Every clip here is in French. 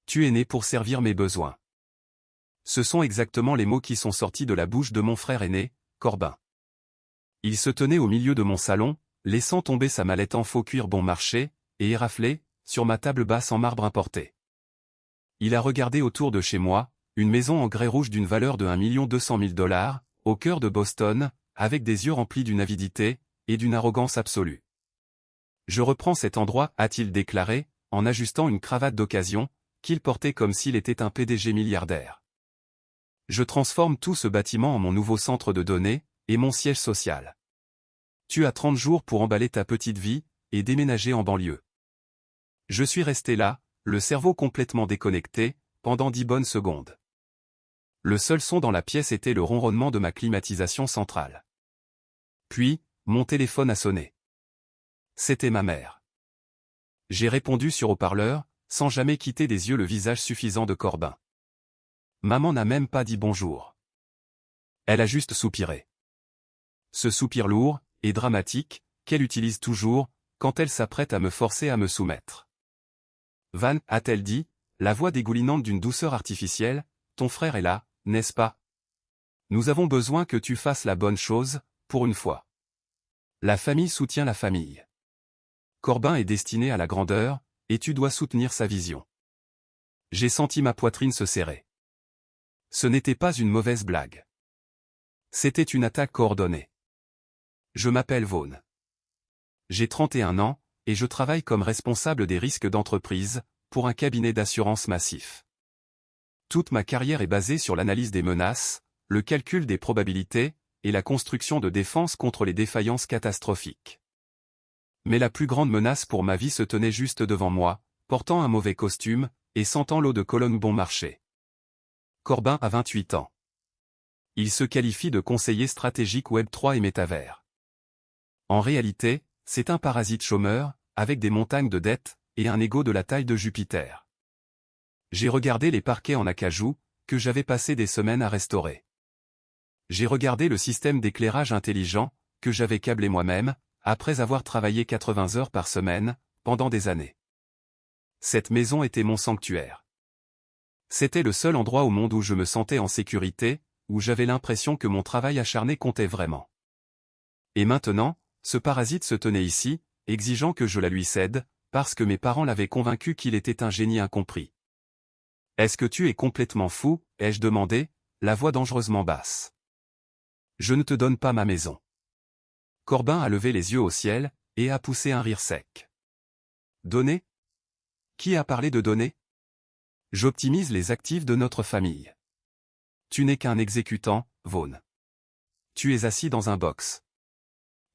Tu es né pour servir mes besoins. Ce sont exactement les mots qui sont sortis de la bouche de mon frère aîné, Corbin. Il se tenait au milieu de mon salon, laissant tomber sa mallette en faux cuir bon marché, et éraflée, sur ma table basse en marbre importé. Il a regardé autour de chez moi, une maison en grès rouge d'une valeur de 1 200 000 $, au cœur de Boston, avec des yeux remplis d'une avidité, et d'une arrogance absolue. Je reprends cet endroit, a-t-il déclaré, en ajustant une cravate d'occasion, qu'il portait comme s'il était un PDG milliardaire. Je transforme tout ce bâtiment en mon nouveau centre de données, et mon siège social. Tu as 30 jours pour emballer ta petite vie, et déménager en banlieue. Je suis resté là, le cerveau complètement déconnecté, pendant 10 bonnes secondes. Le seul son dans la pièce était le ronronnement de ma climatisation centrale. Puis, mon téléphone a sonné. C'était ma mère. J'ai répondu sur haut-parleur, sans jamais quitter des yeux le visage suffisant de Corbin. Maman n'a même pas dit bonjour. Elle a juste soupiré. Ce soupir lourd, et dramatique, qu'elle utilise toujours, quand elle s'apprête à me forcer à me soumettre. Van, a-t-elle dit, la voix dégoulinante d'une douceur artificielle, ton frère est là, n'est-ce pas? Nous avons besoin que tu fasses la bonne chose, pour une fois. La famille soutient la famille. Corbin est destiné à la grandeur, et tu dois soutenir sa vision. J'ai senti ma poitrine se serrer. Ce n'était pas une mauvaise blague. C'était une attaque coordonnée. Je m'appelle Vaughn. J'ai 31 ans, et je travaille comme responsable des risques d'entreprise, pour un cabinet d'assurance massif. Toute ma carrière est basée sur l'analyse des menaces, le calcul des probabilités, et la construction de défenses contre les défaillances catastrophiques. Mais la plus grande menace pour ma vie se tenait juste devant moi, portant un mauvais costume, et sentant l'eau de Cologne bon marché. Corbin a 28 ans. Il se qualifie de conseiller stratégique Web3 et métavers. En réalité, c'est un parasite chômeur, avec des montagnes de dettes, et un ego de la taille de Jupiter. J'ai regardé les parquets en acajou, que j'avais passé des semaines à restaurer. J'ai regardé le système d'éclairage intelligent, que j'avais câblé moi-même, après avoir travaillé 80 heures par semaine, pendant des années. Cette maison était mon sanctuaire. C'était le seul endroit au monde où je me sentais en sécurité, où j'avais l'impression que mon travail acharné comptait vraiment. Et maintenant, ce parasite se tenait ici, exigeant que je la lui cède, parce que mes parents l'avaient convaincu qu'il était un génie incompris. « Est-ce que tu es complètement fou ?» ai-je demandé, la voix dangereusement basse. « Je ne te donne pas ma maison. » Corbin a levé les yeux au ciel, et a poussé un rire sec. « Donner ? Qui a parlé de donner ? J'optimise les actifs de notre famille. Tu n'es qu'un exécutant, Vaughn. Tu es assis dans un box.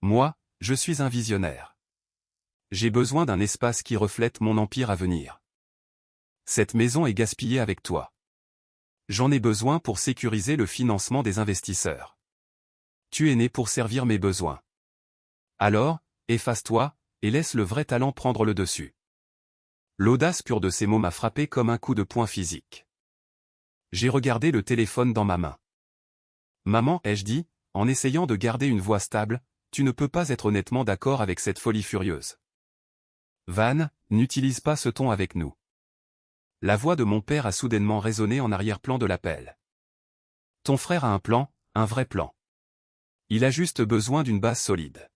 Moi, je suis un visionnaire. J'ai besoin d'un espace qui reflète mon empire à venir. Cette maison est gaspillée avec toi. J'en ai besoin pour sécuriser le financement des investisseurs. Tu es né pour servir mes besoins. Alors, efface-toi, et laisse le vrai talent prendre le dessus. L'audace pure de ces mots m'a frappé comme un coup de poing physique. J'ai regardé le téléphone dans ma main. Maman, ai-je dit, en essayant de garder une voix stable, tu ne peux pas être honnêtement d'accord avec cette folie furieuse. Van, n'utilise pas ce ton avec nous. La voix de mon père a soudainement résonné en arrière-plan de l'appel. Ton frère a un plan, un vrai plan. Il a juste besoin d'une base solide.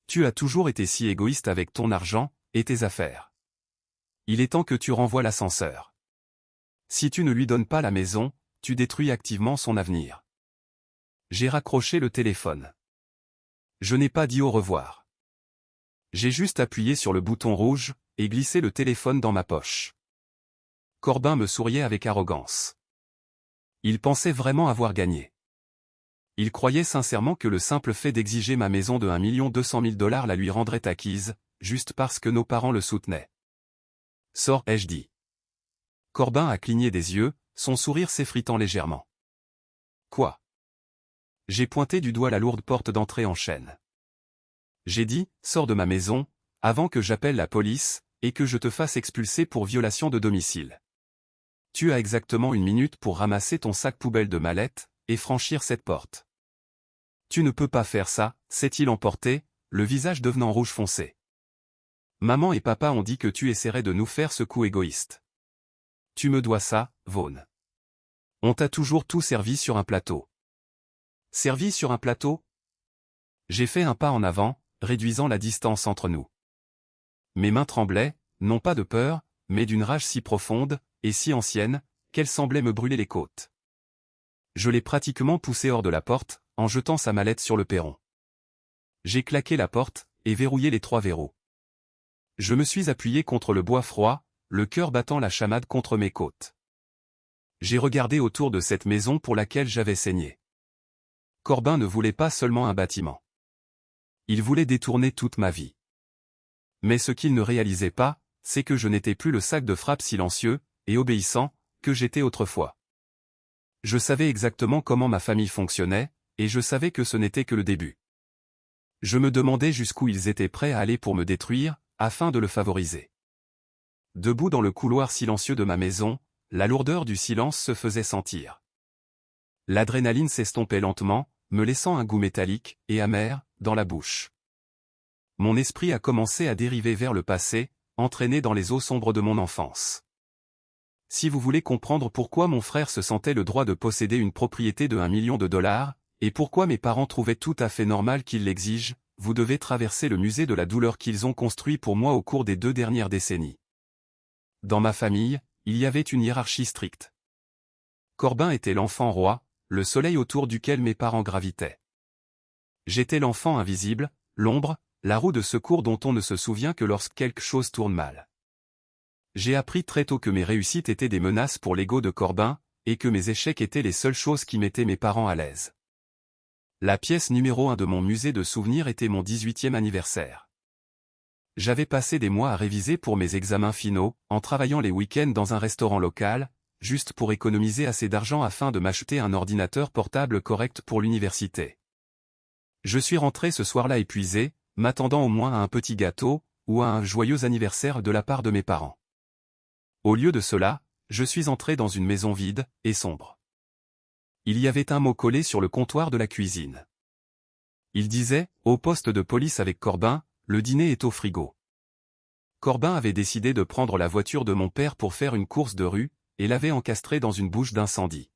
Tu as toujours été si égoïste avec ton argent, et tes affaires. Il est temps que tu renvoies l'ascenseur. Si tu ne lui donnes pas la maison, tu détruis activement son avenir. J'ai raccroché le téléphone. Je n'ai pas dit au revoir. J'ai juste appuyé sur le bouton rouge, et glissé le téléphone dans ma poche. Corbin me souriait avec arrogance. Il pensait vraiment avoir gagné. Il croyait sincèrement que le simple fait d'exiger ma maison de 1 200 000 $ la lui rendrait acquise, juste parce que nos parents le soutenaient. Sors, ai-je dit. Corbin a cligné des yeux, son sourire s'effritant légèrement. Quoi? J'ai pointé du doigt la lourde porte d'entrée en chêne. J'ai dit, sors de ma maison, avant que j'appelle la police, et que je te fasse expulser pour violation de domicile. Tu as exactement 1 minute pour ramasser ton sac poubelle de mallette, et franchir cette porte. Tu ne peux pas faire ça, s'est-il emporté, le visage devenant rouge foncé. Maman et papa ont dit que tu essaierais de nous faire ce coup égoïste. Tu me dois ça, Vaughn. On t'a toujours tout servi sur un plateau. Servi sur un plateau? J'ai fait un pas en avant, réduisant la distance entre nous. Mes mains tremblaient, non pas de peur, mais d'une rage si profonde, et si ancienne, qu'elle semblait me brûler les côtes. Je l'ai pratiquement poussé hors de la porte, en jetant sa mallette sur le perron. J'ai claqué la porte, et verrouillé les 3 verrous. Je me suis appuyé contre le bois froid, le cœur battant la chamade contre mes côtes. J'ai regardé autour de cette maison pour laquelle j'avais saigné. Corbin ne voulait pas seulement un bâtiment. Il voulait détourner toute ma vie. Mais ce qu'il ne réalisait pas, c'est que je n'étais plus le sac de frappe silencieux, et obéissant, que j'étais autrefois. Je savais exactement comment ma famille fonctionnait, et je savais que ce n'était que le début. Je me demandais jusqu'où ils étaient prêts à aller pour me détruire, afin de le favoriser. Debout dans le couloir silencieux de ma maison, la lourdeur du silence se faisait sentir. L'adrénaline s'estompait lentement, me laissant un goût métallique, et amer, dans la bouche. Mon esprit a commencé à dériver vers le passé, entraîné dans les eaux sombres de mon enfance. Si vous voulez comprendre pourquoi mon frère se sentait le droit de posséder une propriété de $1 million, et pourquoi mes parents trouvaient tout à fait normal qu'ils l'exigent, vous devez traverser le musée de la douleur qu'ils ont construit pour moi au cours des 2 dernières décennies. Dans ma famille, il y avait une hiérarchie stricte. Corbin était l'enfant roi, le soleil autour duquel mes parents gravitaient. J'étais l'enfant invisible, l'ombre, la roue de secours dont on ne se souvient que lorsque quelque chose tourne mal. J'ai appris très tôt que mes réussites étaient des menaces pour l'ego de Corbin, et que mes échecs étaient les seules choses qui mettaient mes parents à l'aise. La pièce numéro 1 de mon musée de souvenirs était mon 18e anniversaire. J'avais passé des mois à réviser pour mes examens finaux, en travaillant les week-ends dans un restaurant local, juste pour économiser assez d'argent afin de m'acheter un ordinateur portable correct pour l'université. Je suis rentré ce soir-là épuisé, m'attendant au moins à un petit gâteau, ou à un joyeux anniversaire de la part de mes parents. Au lieu de cela, je suis entré dans une maison vide, et sombre. Il y avait un mot collé sur le comptoir de la cuisine. Il disait, au poste de police avec Corbin, le dîner est au frigo. Corbin avait décidé de prendre la voiture de mon père pour faire une course de rue, et l'avait encastrée dans une bouche d'incendie.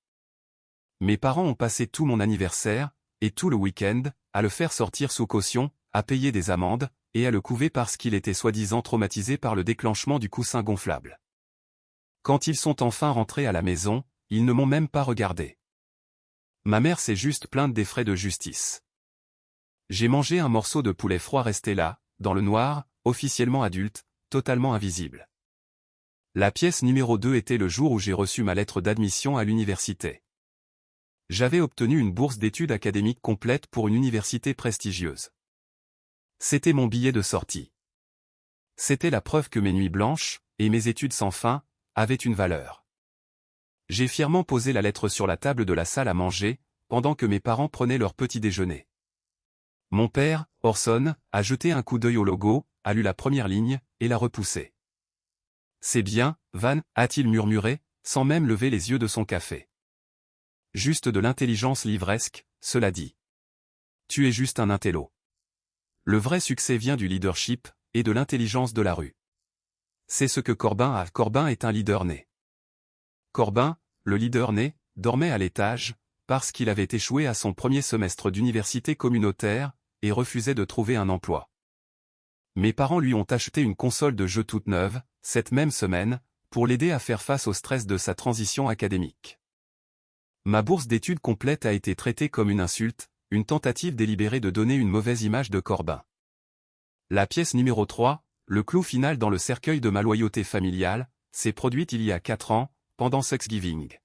Mes parents ont passé tout mon anniversaire, et tout le week-end, à le faire sortir sous caution, à payer des amendes, et à le couver parce qu'il était soi-disant traumatisé par le déclenchement du coussin gonflable. Quand ils sont enfin rentrés à la maison, ils ne m'ont même pas regardé. Ma mère s'est juste plainte des frais de justice. J'ai mangé un morceau de poulet froid resté là, dans le noir, officiellement adulte, totalement invisible. La pièce numéro 2 était le jour où j'ai reçu ma lettre d'admission à l'université. J'avais obtenu une bourse d'études académiques complète pour une université prestigieuse. C'était mon billet de sortie. C'était la preuve que mes nuits blanches, et mes études sans fin, avaient une valeur. J'ai fièrement posé la lettre sur la table de la salle à manger, pendant que mes parents prenaient leur petit déjeuner. Mon père, Orson, a jeté un coup d'œil au logo, a lu la première ligne, et l'a repoussé. « C'est bien, Van, a-t-il murmuré, sans même lever les yeux de son café. Juste de l'intelligence livresque, cela dit. Tu es juste un intello. Le vrai succès vient du leadership, et de l'intelligence de la rue. C'est ce que Corbin a. Corbin est un leader né. Corbin, le leader né, dormait à l'étage, parce qu'il avait échoué à son premier semestre d'université communautaire, et refusait de trouver un emploi. Mes parents lui ont acheté une console de jeux toute neuve, cette même semaine, pour l'aider à faire face au stress de sa transition académique. Ma bourse d'études complète a été traitée comme une insulte, une tentative délibérée de donner une mauvaise image de Corbin. La pièce numéro 3, le clou final dans le cercueil de ma loyauté familiale, s'est produite il y a 4 ans, pendant Thanksgiving.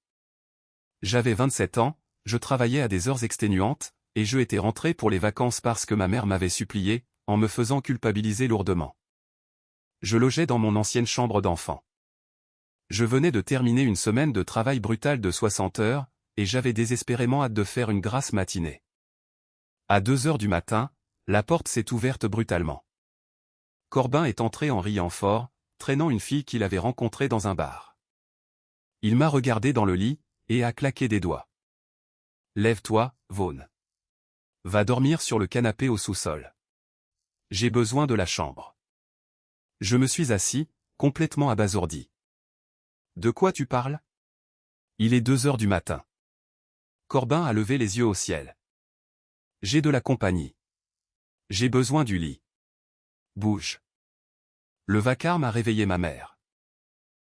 J'avais 27 ans, je travaillais à des heures exténuantes, et je étais rentré pour les vacances parce que ma mère m'avait supplié, en me faisant culpabiliser lourdement. Je logeais dans mon ancienne chambre d'enfant. Je venais de terminer une semaine de travail brutal de 60 heures, et j'avais désespérément hâte de faire une grasse matinée. À 2 heures du matin, la porte s'est ouverte brutalement. Corbin est entré en riant fort, traînant une fille qu'il avait rencontrée dans un bar. Il m'a regardé dans le lit, et a claqué des doigts. « Lève-toi, Vaughn. Va dormir sur le canapé au sous-sol. J'ai besoin de la chambre. » Je me suis assis, complètement abasourdi. De quoi tu parles? Il est 2 heures du matin. Corbin a levé les yeux au ciel. J'ai de la compagnie. J'ai besoin du lit. Bouge. Le vacarme a réveillé ma mère.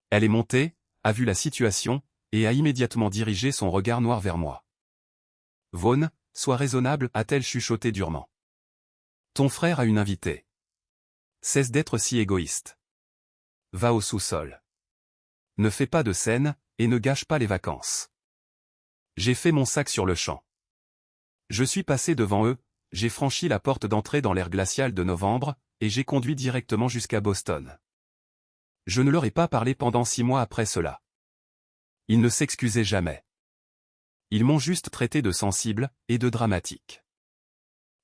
Elle est montée, a vu la situation, et a immédiatement dirigé son regard noir vers moi. Vaughn, sois raisonnable, a-t-elle chuchoté durement. Ton frère a une invitée. Cesse d'être si égoïste. Va au sous-sol. Ne fais pas de scène, et ne gâche pas les vacances. J'ai fait mon sac sur le champ. Je suis passé devant eux, j'ai franchi la porte d'entrée dans l'air glacial de novembre, et j'ai conduit directement jusqu'à Boston. Je ne leur ai pas parlé pendant 6 mois après cela. Ils ne s'excusaient jamais. Ils m'ont juste traité de sensible, et de dramatique.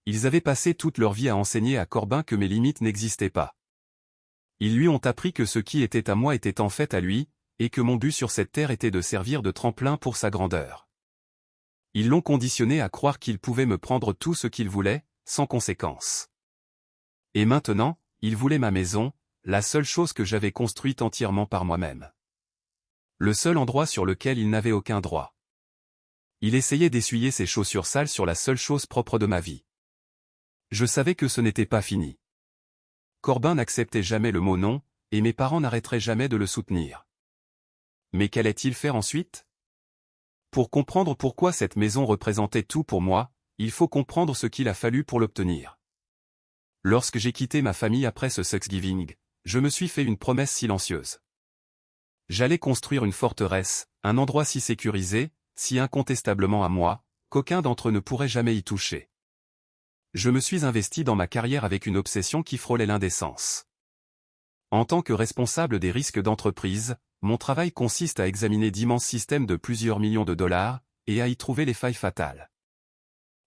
Ils avaient passé toute leur vie à enseigner à Corbin que mes limites n'existaient pas. Ils lui ont appris que ce qui était à moi était en fait à lui, et que mon but sur cette terre était de servir de tremplin pour sa grandeur. Ils l'ont conditionné à croire qu'il pouvait me prendre tout ce qu'il voulait, sans conséquence. Et maintenant, il voulait ma maison, la seule chose que j'avais construite entièrement par moi-même. Le seul endroit sur lequel il n'avait aucun droit. Il essayait d'essuyer ses chaussures sales sur la seule chose propre de ma vie. Je savais que ce n'était pas fini. Corbin n'acceptait jamais le mot non, et mes parents n'arrêteraient jamais de le soutenir. Mais qu'allait-il faire ensuite? Pour comprendre pourquoi cette maison représentait tout pour moi, il faut comprendre ce qu'il a fallu pour l'obtenir. Lorsque j'ai quitté ma famille après ce Thanksgiving, je me suis fait une promesse silencieuse. J'allais construire une forteresse, un endroit si sécurisé, si incontestablement à moi, qu'aucun d'entre eux ne pourrait jamais y toucher. Je me suis investi dans ma carrière avec une obsession qui frôlait l'indécence. En tant que responsable des risques d'entreprise, mon travail consiste à examiner d'immenses systèmes de plusieurs millions de dollars, et à y trouver les failles fatales.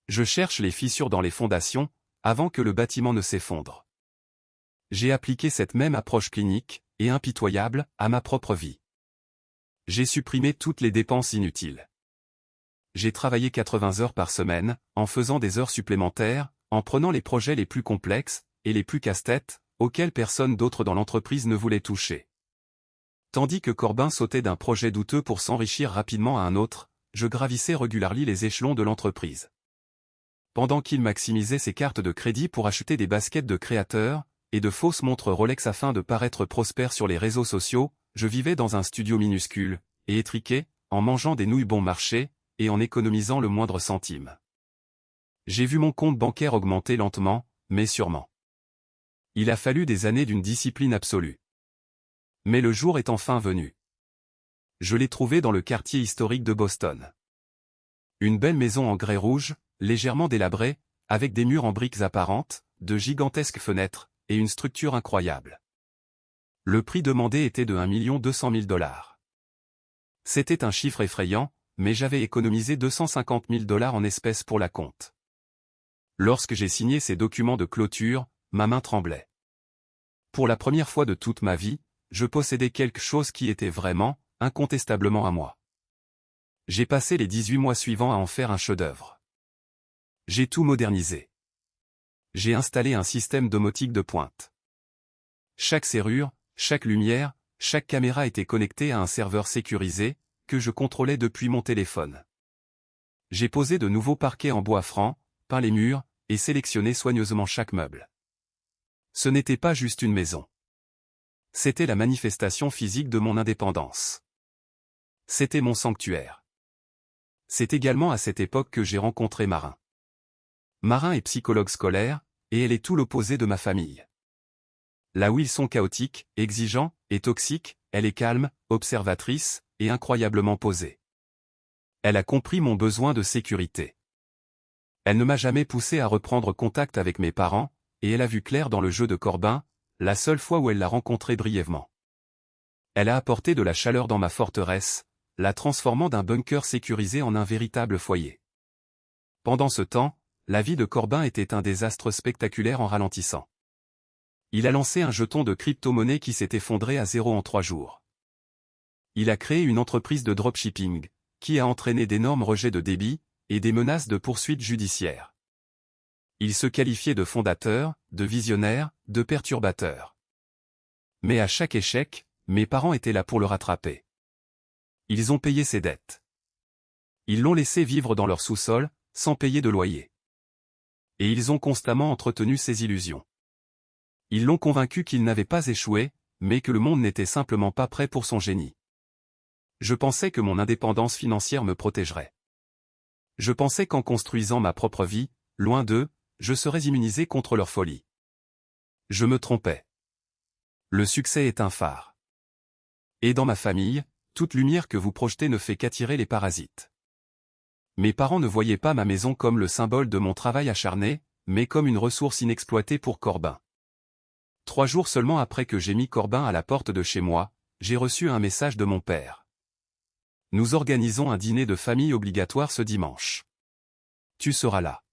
Je cherche les fissures dans les fondations, avant que le bâtiment ne s'effondre. J'ai appliqué cette même approche clinique, et impitoyable, à ma propre vie. J'ai supprimé toutes les dépenses inutiles. J'ai travaillé 80 heures par semaine, en faisant des heures supplémentaires, en prenant les projets les plus complexes, et les plus casse-tête, auxquels personne d'autre dans l'entreprise ne voulait toucher. Tandis que Corbin sautait d'un projet douteux pour s'enrichir rapidement à un autre, je gravissais régulièrement les échelons de l'entreprise. Pendant qu'il maximisait ses cartes de crédit pour acheter des baskets de créateurs, et de fausses montres Rolex afin de paraître prospère sur les réseaux sociaux, je vivais dans un studio minuscule, et étriqué, en mangeant des nouilles bon marché, et en économisant le moindre centime. J'ai vu mon compte bancaire augmenter lentement, mais sûrement. Il a fallu des années d'une discipline absolue. Mais le jour est enfin venu. Je l'ai trouvé dans le quartier historique de Boston. Une belle maison en grès rouge, légèrement délabrée, avec des murs en briques apparentes, de gigantesques fenêtres, et une structure incroyable. Le prix demandé était de 1 200 000 $. C'était un chiffre effrayant, mais j'avais économisé 250 000 $ en espèces pour la compte. Lorsque j'ai signé ces documents de clôture, ma main tremblait. Pour la première fois de toute ma vie, je possédais quelque chose qui était vraiment, incontestablement à moi. J'ai passé les 18 mois suivants à en faire un chef-d'œuvre. J'ai tout modernisé. J'ai installé un système domotique de pointe. Chaque serrure, chaque lumière, chaque caméra était connectée à un serveur sécurisé, que je contrôlais depuis mon téléphone. J'ai posé de nouveaux parquets en bois franc, peint les murs, et sélectionné soigneusement chaque meuble. Ce n'était pas juste une maison. C'était la manifestation physique de mon indépendance. C'était mon sanctuaire. C'est également à cette époque que j'ai rencontré Marin. Marin est psychologue scolaire, et elle est tout l'opposé de ma famille. Là où ils sont chaotiques, exigeants, et toxiques, elle est calme, observatrice, et incroyablement posée. Elle a compris mon besoin de sécurité. Elle ne m'a jamais poussé à reprendre contact avec mes parents, et elle a vu clair dans le jeu de Corbin, la seule fois où elle l'a rencontré brièvement. Elle a apporté de la chaleur dans ma forteresse, la transformant d'un bunker sécurisé en un véritable foyer. Pendant ce temps, la vie de Corbin était un désastre spectaculaire en ralentissant. Il a lancé un jeton de crypto-monnaie qui s'est effondré à 0 en 3 jours. Il a créé une entreprise de dropshipping, qui a entraîné d'énormes rejets de débit, et des menaces de poursuites judiciaires. Il se qualifiait de fondateur, de visionnaire, de perturbateur. Mais à chaque échec, mes parents étaient là pour le rattraper. Ils ont payé ses dettes. Ils l'ont laissé vivre dans leur sous-sol, sans payer de loyer. Et ils ont constamment entretenu ses illusions. Ils l'ont convaincu qu'il n'avait pas échoué, mais que le monde n'était simplement pas prêt pour son génie. Je pensais que mon indépendance financière me protégerait. Je pensais qu'en construisant ma propre vie, loin d'eux, je serais immunisé contre leur folie. Je me trompais. Le succès est un phare. Et dans ma famille, toute lumière que vous projetez ne fait qu'attirer les parasites. Mes parents ne voyaient pas ma maison comme le symbole de mon travail acharné, mais comme une ressource inexploitée pour Corbin. 3 jours seulement après que j'ai mis Corbin à la porte de chez moi, j'ai reçu un message de mon père. Nous organisons un dîner de famille obligatoire ce dimanche. Tu seras là.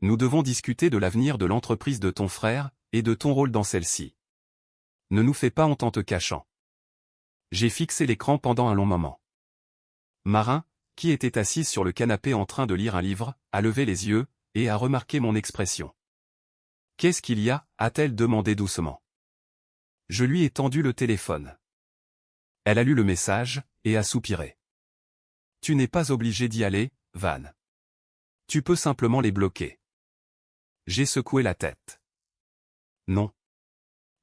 Nous devons discuter de l'avenir de l'entreprise de ton frère, et de ton rôle dans celle-ci. Ne nous fais pas honte en te cachant. J'ai fixé l'écran pendant un long moment. Marin, qui était assise sur le canapé en train de lire un livre, a levé les yeux, et a remarqué mon expression. « Qu'est-ce qu'il y a » a-t-elle demandé doucement. Je lui ai tendu le téléphone. Elle a lu le message, et a soupiré. « Tu n'es pas obligé d'y aller, Van. Tu peux simplement les bloquer. » J'ai secoué la tête. Non.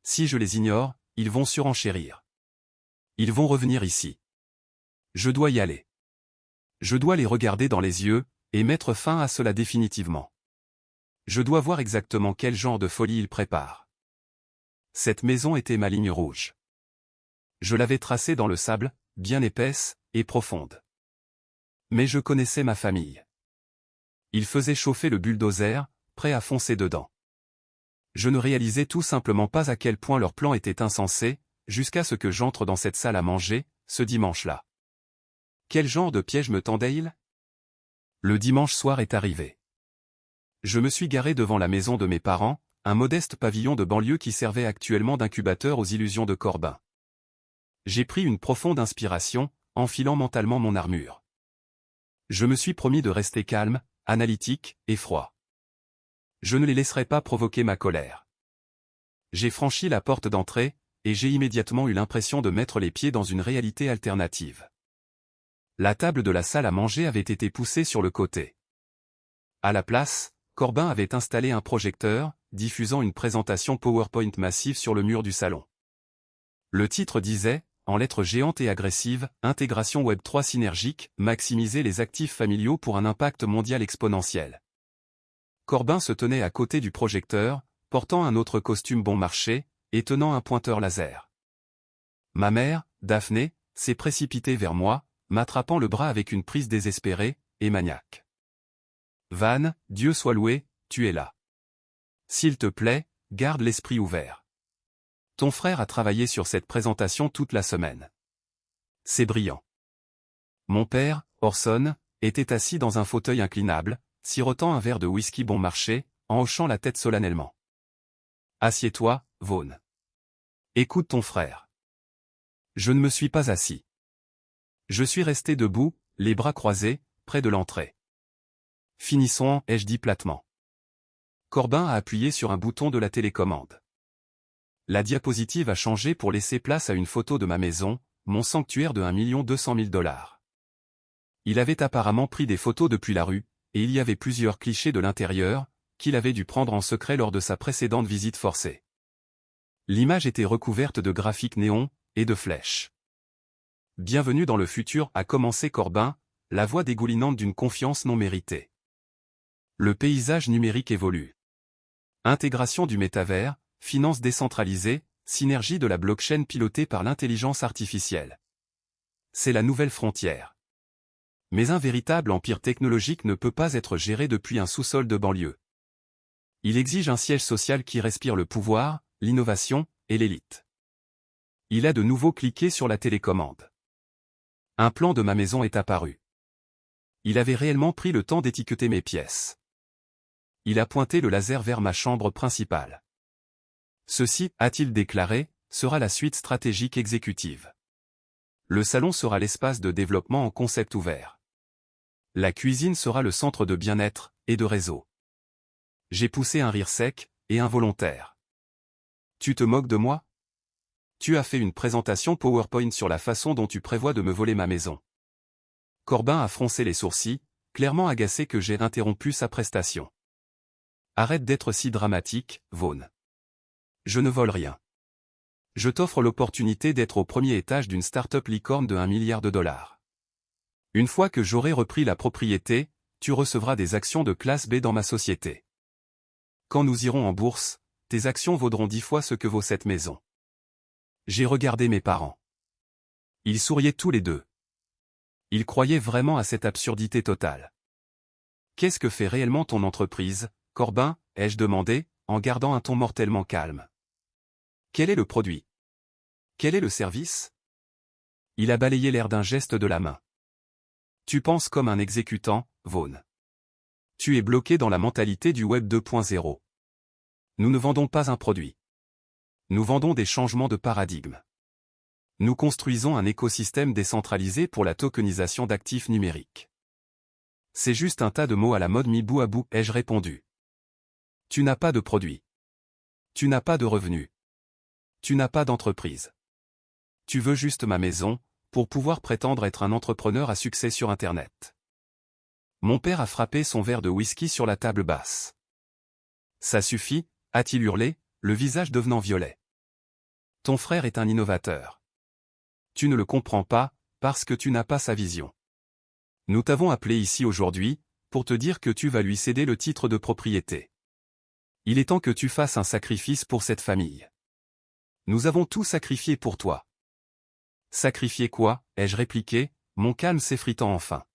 Si je les ignore, ils vont surenchérir. Ils vont revenir ici. Je dois y aller. Je dois les regarder dans les yeux, et mettre fin à cela définitivement. Je dois voir exactement quel genre de folie ils préparent. Cette maison était ma ligne rouge. Je l'avais tracée dans le sable, bien épaisse, et profonde. Mais je connaissais ma famille. Ils faisaient chauffer le bulldozer, prêts à foncer dedans. Je ne réalisais tout simplement pas à quel point leur plan était insensé, jusqu'à ce que j'entre dans cette salle à manger, ce dimanche-là. Quel genre de piège me tendait-il ? Le dimanche soir est arrivé. Je me suis garé devant la maison de mes parents, un modeste pavillon de banlieue qui servait actuellement d'incubateur aux illusions de Corbin. J'ai pris une profonde inspiration, enfilant mentalement mon armure. Je me suis promis de rester calme, analytique, et froid. Je ne les laisserai pas provoquer ma colère. J'ai franchi la porte d'entrée, et j'ai immédiatement eu l'impression de mettre les pieds dans une réalité alternative. La table de la salle à manger avait été poussée sur le côté. À la place, Corbin avait installé un projecteur, diffusant une présentation PowerPoint massive sur le mur du salon. Le titre disait, en lettres géantes et agressives, « Intégration Web 3 synergique, maximiser les actifs familiaux pour un impact mondial exponentiel ». Corbin se tenait à côté du projecteur, portant un autre costume bon marché, et tenant un pointeur laser. Ma mère, Daphné, s'est précipitée vers moi, m'attrapant le bras avec une prise désespérée, et maniaque. « Van, Dieu soit loué, tu es là. S'il te plaît, garde l'esprit ouvert. Ton frère a travaillé sur cette présentation toute la semaine. C'est brillant. » Mon père, Orson, était assis dans un fauteuil inclinable, sirotant un verre de whisky bon marché, en hochant la tête solennellement. « Assieds-toi, Vaughn. Écoute ton frère. » Je ne me suis pas assis. Je suis resté debout, les bras croisés, près de l'entrée. « Finissons, ai-je dit platement. Corbin a appuyé sur un bouton de la télécommande. La diapositive a changé pour laisser place à une photo de ma maison, mon sanctuaire de 1 200 000 $. Il avait apparemment pris des photos depuis la rue, et il y avait plusieurs clichés de l'intérieur, qu'il avait dû prendre en secret lors de sa précédente visite forcée. L'image était recouverte de graphiques néons, et de flèches. « Bienvenue dans le futur » a commencé Corbin, la voix dégoulinante d'une confiance non méritée. Le paysage numérique évolue. Intégration du métavers, finances décentralisées, synergie de la blockchain pilotée par l'intelligence artificielle. C'est la nouvelle frontière. Mais un véritable empire technologique ne peut pas être géré depuis un sous-sol de banlieue. Il exige un siège social qui respire le pouvoir, l'innovation, et l'élite. Il a de nouveau cliqué sur la télécommande. Un plan de ma maison est apparu. Il avait réellement pris le temps d'étiqueter mes pièces. Il a pointé le laser vers ma chambre principale. Ceci, a-t-il déclaré, sera la suite stratégique exécutive. Le salon sera l'espace de développement en concept ouvert. La cuisine sera le centre de bien-être, et de réseau. J'ai poussé un rire sec, et involontaire. Tu te moques de moi ? Tu as fait une présentation PowerPoint sur la façon dont tu prévois de me voler ma maison. Corbin a froncé les sourcils, clairement agacé que j'ai interrompu sa prestation. Arrête d'être si dramatique, Vaughn. Je ne vole rien. Je t'offre l'opportunité d'être au premier étage d'une start-up licorne de 1 milliard de dollars. Une fois que j'aurai repris la propriété, tu recevras des actions de classe B dans ma société. Quand nous irons en bourse, tes actions vaudront 10 fois ce que vaut cette maison. J'ai regardé mes parents. Ils souriaient tous les deux. Ils croyaient vraiment à cette absurdité totale. Qu'est-ce que fait réellement ton entreprise, Corbin, ai-je demandé, en gardant un ton mortellement calme. Quel est le produit? Quel est le service? Il a balayé l'air d'un geste de la main. Tu penses comme un exécutant, Vaughn. Tu es bloqué dans la mentalité du Web 2.0. Nous ne vendons pas un produit. Nous vendons des changements de paradigme. Nous construisons un écosystème décentralisé pour la tokenisation d'actifs numériques. C'est juste un tas de mots à la mode mis bout à bout, ai-je répondu. Tu n'as pas de produit. Tu n'as pas de revenus. Tu n'as pas d'entreprise. Tu veux juste ma maison, pour pouvoir prétendre être un entrepreneur à succès sur Internet. Mon père a frappé son verre de whisky sur la table basse. Ça suffit, a-t-il hurlé, le visage devenant violet. Ton frère est un innovateur. Tu ne le comprends pas, parce que tu n'as pas sa vision. Nous t'avons appelé ici aujourd'hui, pour te dire que tu vas lui céder le titre de propriété. Il est temps que tu fasses un sacrifice pour cette famille. Nous avons tout sacrifié pour toi. Sacrifier quoi, ai-je répliqué, mon calme s'effritant enfin.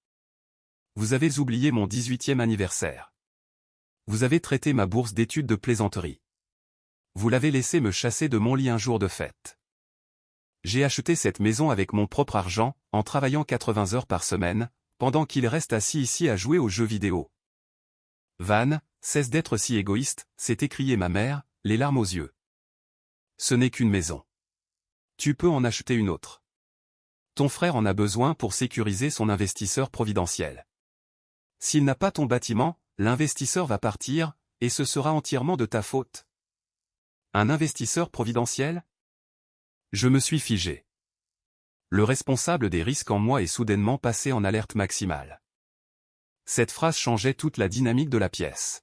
Vous avez oublié mon 18e anniversaire. Vous avez traité ma bourse d'études de plaisanterie. Vous l'avez laissé me chasser de mon lit un jour de fête. J'ai acheté cette maison avec mon propre argent, en travaillant 80 heures par semaine, pendant qu'il reste assis ici à jouer aux jeux vidéo. Van, cesse d'être si égoïste, s'est écriée ma mère, les larmes aux yeux. Ce n'est qu'une maison. Tu peux en acheter une autre. Ton frère en a besoin pour sécuriser son investisseur providentiel. S'il n'a pas ton bâtiment, l'investisseur va partir, et ce sera entièrement de ta faute. Un investisseur providentiel? Je me suis figé. Le responsable des risques en moi est soudainement passé en alerte maximale. Cette phrase changeait toute la dynamique de la pièce.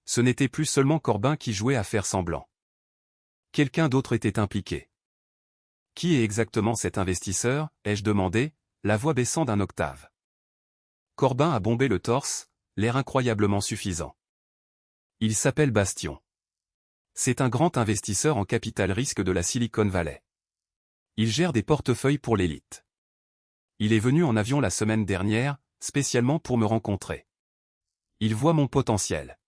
Ce n'était plus seulement Corbin qui jouait à faire semblant. Quelqu'un d'autre était impliqué. Qui est exactement cet investisseur, ai-je demandé, la voix baissant d'un octave. Corbin a bombé le torse, l'air incroyablement suffisant. Il s'appelle Bastion. C'est un grand investisseur en capital risque de la Silicon Valley. Il gère des portefeuilles pour l'élite. Il est venu en avion la semaine dernière, spécialement pour me rencontrer. Il voit mon potentiel.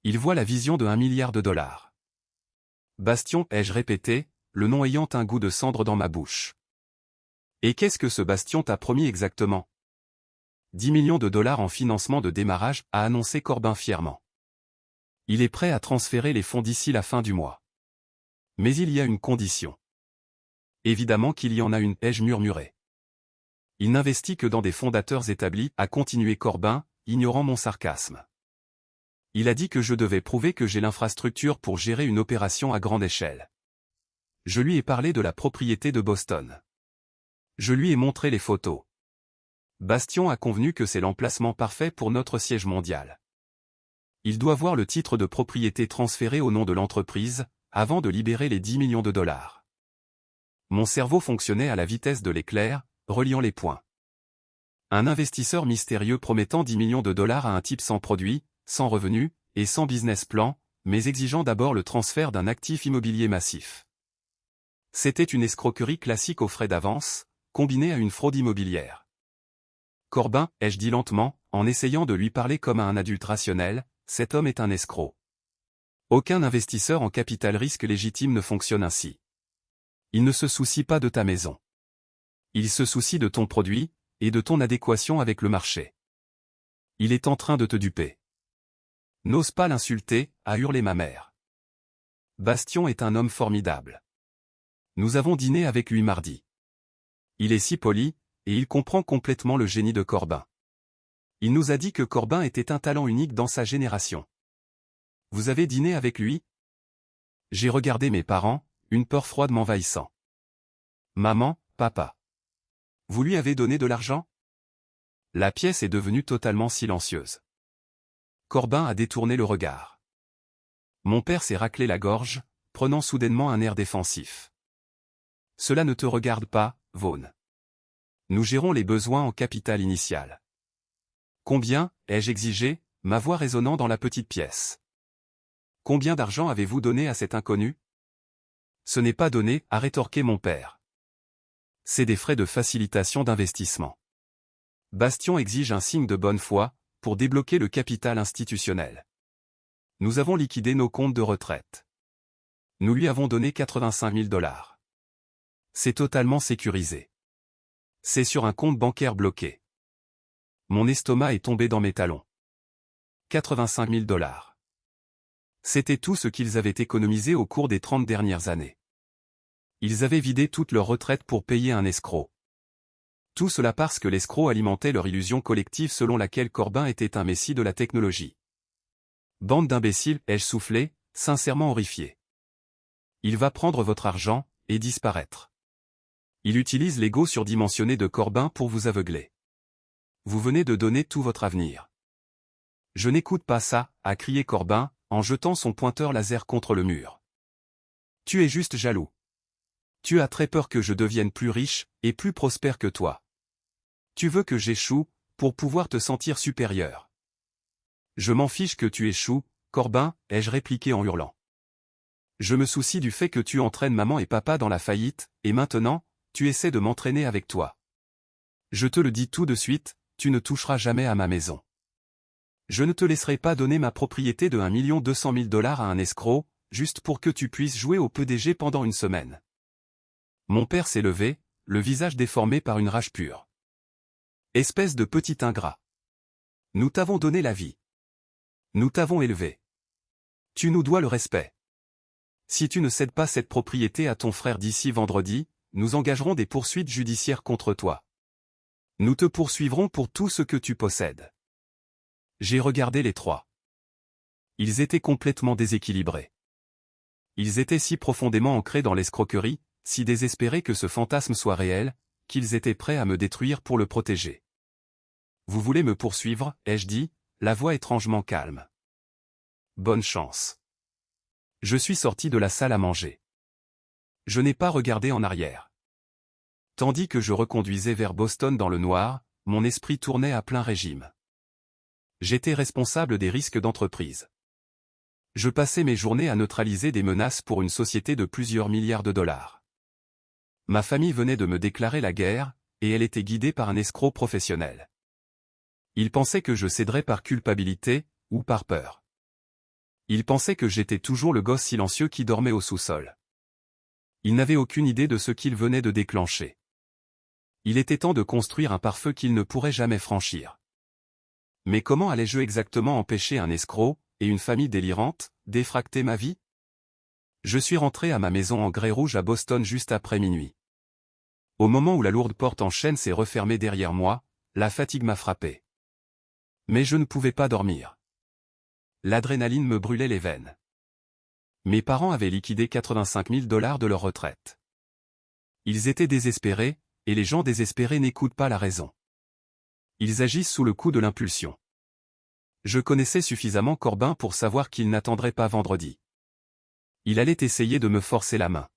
Il voit la vision de 1 milliard de dollars. Bastion, ai-je répété, le nom ayant un goût de cendre dans ma bouche. Et qu'est-ce que ce Bastion t'a promis exactement? 10 millions de dollars en financement de démarrage, a annoncé Corbin fièrement. Il est prêt à transférer les fonds d'ici la fin du mois. Mais il y a une condition. Évidemment qu'il y en a une, ai-je murmuré. Il n'investit que dans des fondateurs établis, a continué Corbin, ignorant mon sarcasme. Il a dit que je devais prouver que j'ai l'infrastructure pour gérer une opération à grande échelle. Je lui ai parlé de la propriété de Boston. Je lui ai montré les photos. Bastion a convenu que c'est l'emplacement parfait pour notre siège mondial. Il doit voir le titre de propriété transféré au nom de l'entreprise, avant de libérer les 10 millions de dollars. Mon cerveau fonctionnait à la vitesse de l'éclair, reliant les points. Un investisseur mystérieux promettant 10 millions de dollars à un type sans produit, sans revenu, et sans business plan, mais exigeant d'abord le transfert d'un actif immobilier massif. C'était une escroquerie classique aux frais d'avance, combinée à une fraude immobilière. Corbin, ai-je dit lentement, en essayant de lui parler comme à un adulte rationnel, cet homme est un escroc. Aucun investisseur en capital risque légitime ne fonctionne ainsi. Il ne se soucie pas de ta maison. Il se soucie de ton produit, et de ton adéquation avec le marché. Il est en train de te duper. N'ose pas l'insulter, a hurlé ma mère. Bastion est un homme formidable. Nous avons dîné avec lui mardi. Il est si poli, et il comprend complètement le génie de Corbin. Il nous a dit que Corbin était un talent unique dans sa génération. Vous avez dîné avec lui? J'ai regardé mes parents, une peur froide m'envahissant. Maman, papa. Vous lui avez donné de l'argent? La pièce est devenue totalement silencieuse. Corbin a détourné le regard. Mon père s'est raclé la gorge, prenant soudainement un air défensif. Cela ne te regarde pas, Vaughn. Nous gérons les besoins en capital initial. Combien, ai-je exigé, ma voix résonnant dans la petite pièce. Combien d'argent avez-vous donné à cet inconnu? Ce n'est pas donné, a rétorqué mon père. C'est des frais de facilitation d'investissement. Bastion exige un signe de bonne foi, pour débloquer le capital institutionnel. Nous avons liquidé nos comptes de retraite. Nous lui avons donné 85 000 $. C'est totalement sécurisé. C'est sur un compte bancaire bloqué. Mon estomac est tombé dans mes talons. 85 000 $. C'était tout ce qu'ils avaient économisé au cours des 30 dernières années. Ils avaient vidé toute leur retraite pour payer un escroc. Tout cela parce que l'escroc alimentait leur illusion collective selon laquelle Corbin était un messie de la technologie. Bande d'imbéciles, ai-je soufflé, sincèrement horrifié. Il va prendre votre argent, et disparaître. Il utilise l'ego surdimensionné de Corbin pour vous aveugler. Vous venez de donner tout votre avenir. Je n'écoute pas ça, a crié Corbin, en jetant son pointeur laser contre le mur. Tu es juste jaloux. Tu as très peur que je devienne plus riche, et plus prospère que toi. Tu veux que j'échoue, pour pouvoir te sentir supérieur. Je m'en fiche que tu échoues, Corbin, ai-je répliqué en hurlant. Je me soucie du fait que tu entraînes maman et papa dans la faillite, et maintenant, tu essaies de m'entraîner avec toi. Je te le dis tout de suite, tu ne toucheras jamais à ma maison. Je ne te laisserai pas donner ma propriété de 1 200 000 $ à un escroc, juste pour que tu puisses jouer au PDG pendant une semaine. Mon père s'est levé, le visage déformé par une rage pure. Espèce de petit ingrat. Nous t'avons donné la vie. Nous t'avons élevé. Tu nous dois le respect. Si tu ne cèdes pas cette propriété à ton frère d'ici vendredi, nous engagerons des poursuites judiciaires contre toi. Nous te poursuivrons pour tout ce que tu possèdes. J'ai regardé les trois. Ils étaient complètement déséquilibrés. Ils étaient si profondément ancrés dans l'escroquerie, si désespérés que ce fantasme soit réel, qu'ils étaient prêts à me détruire pour le protéger. Vous voulez me poursuivre, ai-je dit, la voix étrangement calme. Bonne chance. Je suis sorti de la salle à manger. Je n'ai pas regardé en arrière. Tandis que je reconduisais vers Boston dans le noir, mon esprit tournait à plein régime. J'étais responsable des risques d'entreprise. Je passais mes journées à neutraliser des menaces pour une société de plusieurs milliards de dollars. Ma famille venait de me déclarer la guerre, et elle était guidée par un escroc professionnel. Il pensait que je céderais par culpabilité, ou par peur. Il pensait que j'étais toujours le gosse silencieux qui dormait au sous-sol. Il n'avait aucune idée de ce qu'il venait de déclencher. Il était temps de construire un pare-feu qu'il ne pourrait jamais franchir. Mais comment allais-je exactement empêcher un escroc, et une famille délirante, d'effracter ma vie? Je suis rentré à ma maison en grès rouge à Boston juste après minuit. Au moment où la lourde porte en chêne s'est refermée derrière moi, la fatigue m'a frappé. Mais je ne pouvais pas dormir. L'adrénaline me brûlait les veines. Mes parents avaient liquidé 85 000 $ de leur retraite. Ils étaient désespérés, et les gens désespérés n'écoutent pas la raison. Ils agissent sous le coup de l'impulsion. Je connaissais suffisamment Corbin pour savoir qu'il n'attendrait pas vendredi. Il allait essayer de me forcer la main.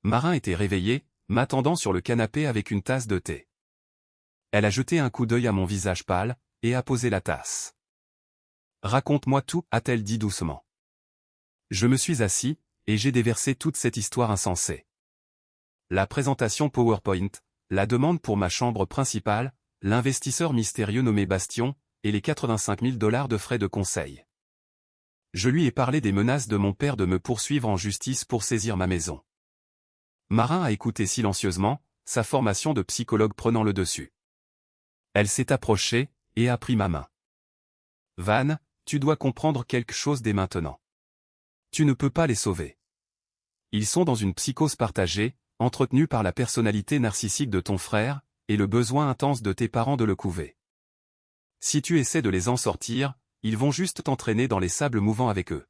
Marin était réveillée, m'attendant sur le canapé avec une tasse de thé. Elle a jeté un coup d'œil à mon visage pâle, et a posé la tasse. « Raconte-moi tout » a-t-elle dit doucement. Je me suis assis, et j'ai déversé toute cette histoire insensée. La présentation PowerPoint, la demande pour ma chambre principale, l'investisseur mystérieux nommé Bastion, et les 85 000 $ de frais de conseil. Je lui ai parlé des menaces de mon père de me poursuivre en justice pour saisir ma maison. Marin a écouté silencieusement, sa formation de psychologue prenant le dessus. Elle s'est approchée, et a pris ma main. Van, tu dois comprendre quelque chose dès maintenant. Tu ne peux pas les sauver. Ils sont dans une psychose partagée, entretenue par la personnalité narcissique de ton frère, et le besoin intense de tes parents de le couver. Si tu essaies de les en sortir, ils vont juste t'entraîner dans les sables mouvants avec eux.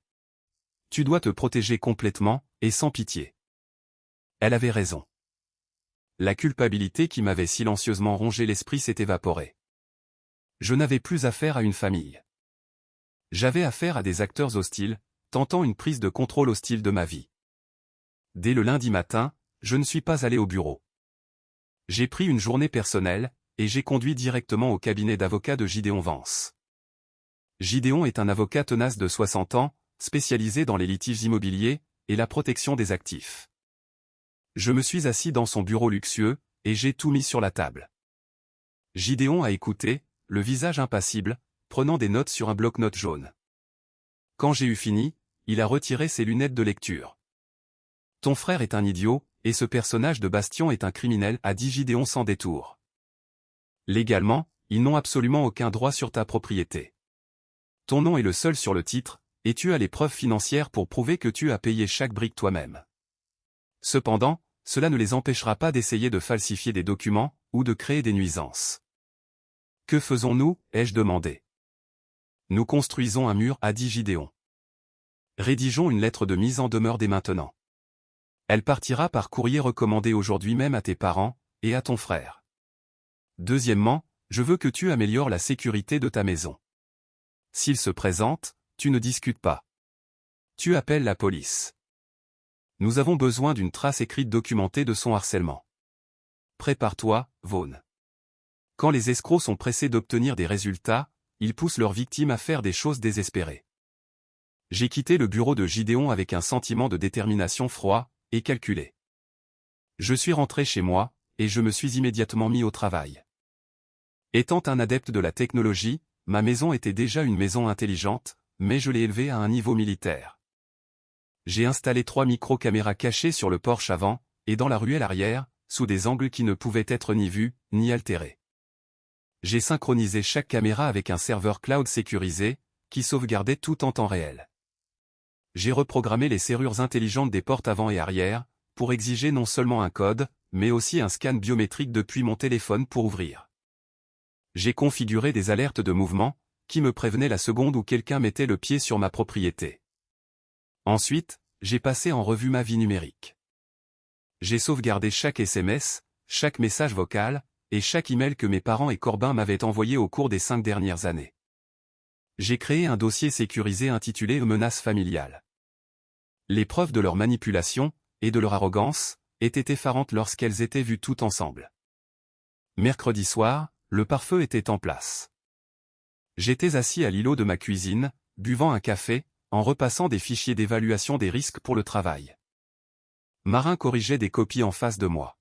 Tu dois te protéger complètement, et sans pitié. Elle avait raison. La culpabilité qui m'avait silencieusement rongé l'esprit s'est évaporée. Je n'avais plus affaire à une famille. J'avais affaire à des acteurs hostiles, tentant une prise de contrôle hostile de ma vie. Dès le lundi matin, je ne suis pas allé au bureau. J'ai pris une journée personnelle, et j'ai conduit directement au cabinet d'avocat de Gideon Vance. Gideon est un avocat tenace de 60 ans, spécialisé dans les litiges immobiliers et la protection des actifs. Je me suis assis dans son bureau luxueux, et j'ai tout mis sur la table. Gideon a écouté, le visage impassible, prenant des notes sur un bloc-notes jaune. Quand j'ai eu fini, il a retiré ses lunettes de lecture. « Ton frère est un idiot, et ce personnage de Bastion est un criminel », a dit Gideon sans détour. « Légalement, ils n'ont absolument aucun droit sur ta propriété. Ton nom est le seul sur le titre, et tu as les preuves financières pour prouver que tu as payé chaque brique toi-même. Cependant, cela ne les empêchera pas d'essayer de falsifier des documents, ou de créer des nuisances. »« Que faisons-nous » ai-je demandé. « Nous construisons un mur » a dit Gideon. « Rédigeons une lettre de mise en demeure dès maintenant. Elle partira par courrier recommandé aujourd'hui même à tes parents, et à ton frère. Deuxièmement, je veux que tu améliores la sécurité de ta maison. S'il se présente, tu ne discutes pas. Tu appelles la police. Nous avons besoin d'une trace écrite documentée de son harcèlement. Prépare-toi, Vaughn. Quand les escrocs sont pressés d'obtenir des résultats, ils poussent leurs victimes à faire des choses désespérées. J'ai quitté le bureau de Gideon avec un sentiment de détermination froid et calculé. Je suis rentré chez moi, et je me suis immédiatement mis au travail. Étant un adepte de la technologie, ma maison était déjà une maison intelligente, mais je l'ai élevée à un niveau militaire. J'ai installé 3 micro-caméras cachées sur le porche avant, et dans la ruelle arrière, sous des angles qui ne pouvaient être ni vus, ni altérés. J'ai synchronisé chaque caméra avec un serveur cloud sécurisé, qui sauvegardait tout en temps réel. J'ai reprogrammé les serrures intelligentes des portes avant et arrière, pour exiger non seulement un code, mais aussi un scan biométrique depuis mon téléphone pour ouvrir. J'ai configuré des alertes de mouvement, qui me prévenaient la seconde où quelqu'un mettait le pied sur ma propriété. Ensuite, j'ai passé en revue ma vie numérique. J'ai sauvegardé chaque SMS, chaque message vocal, et chaque email que mes parents et Corbin m'avaient envoyé au cours des 5 dernières années. J'ai créé un dossier sécurisé intitulé « Menaces familiales ». Les preuves de leur manipulation, et de leur arrogance, étaient effarantes lorsqu'elles étaient vues toutes ensemble. Mercredi soir, le pare-feu était en place. J'étais assis à l'îlot de ma cuisine, buvant un café, en repassant des fichiers d'évaluation des risques pour le travail. Marin corrigeait des copies en face de moi.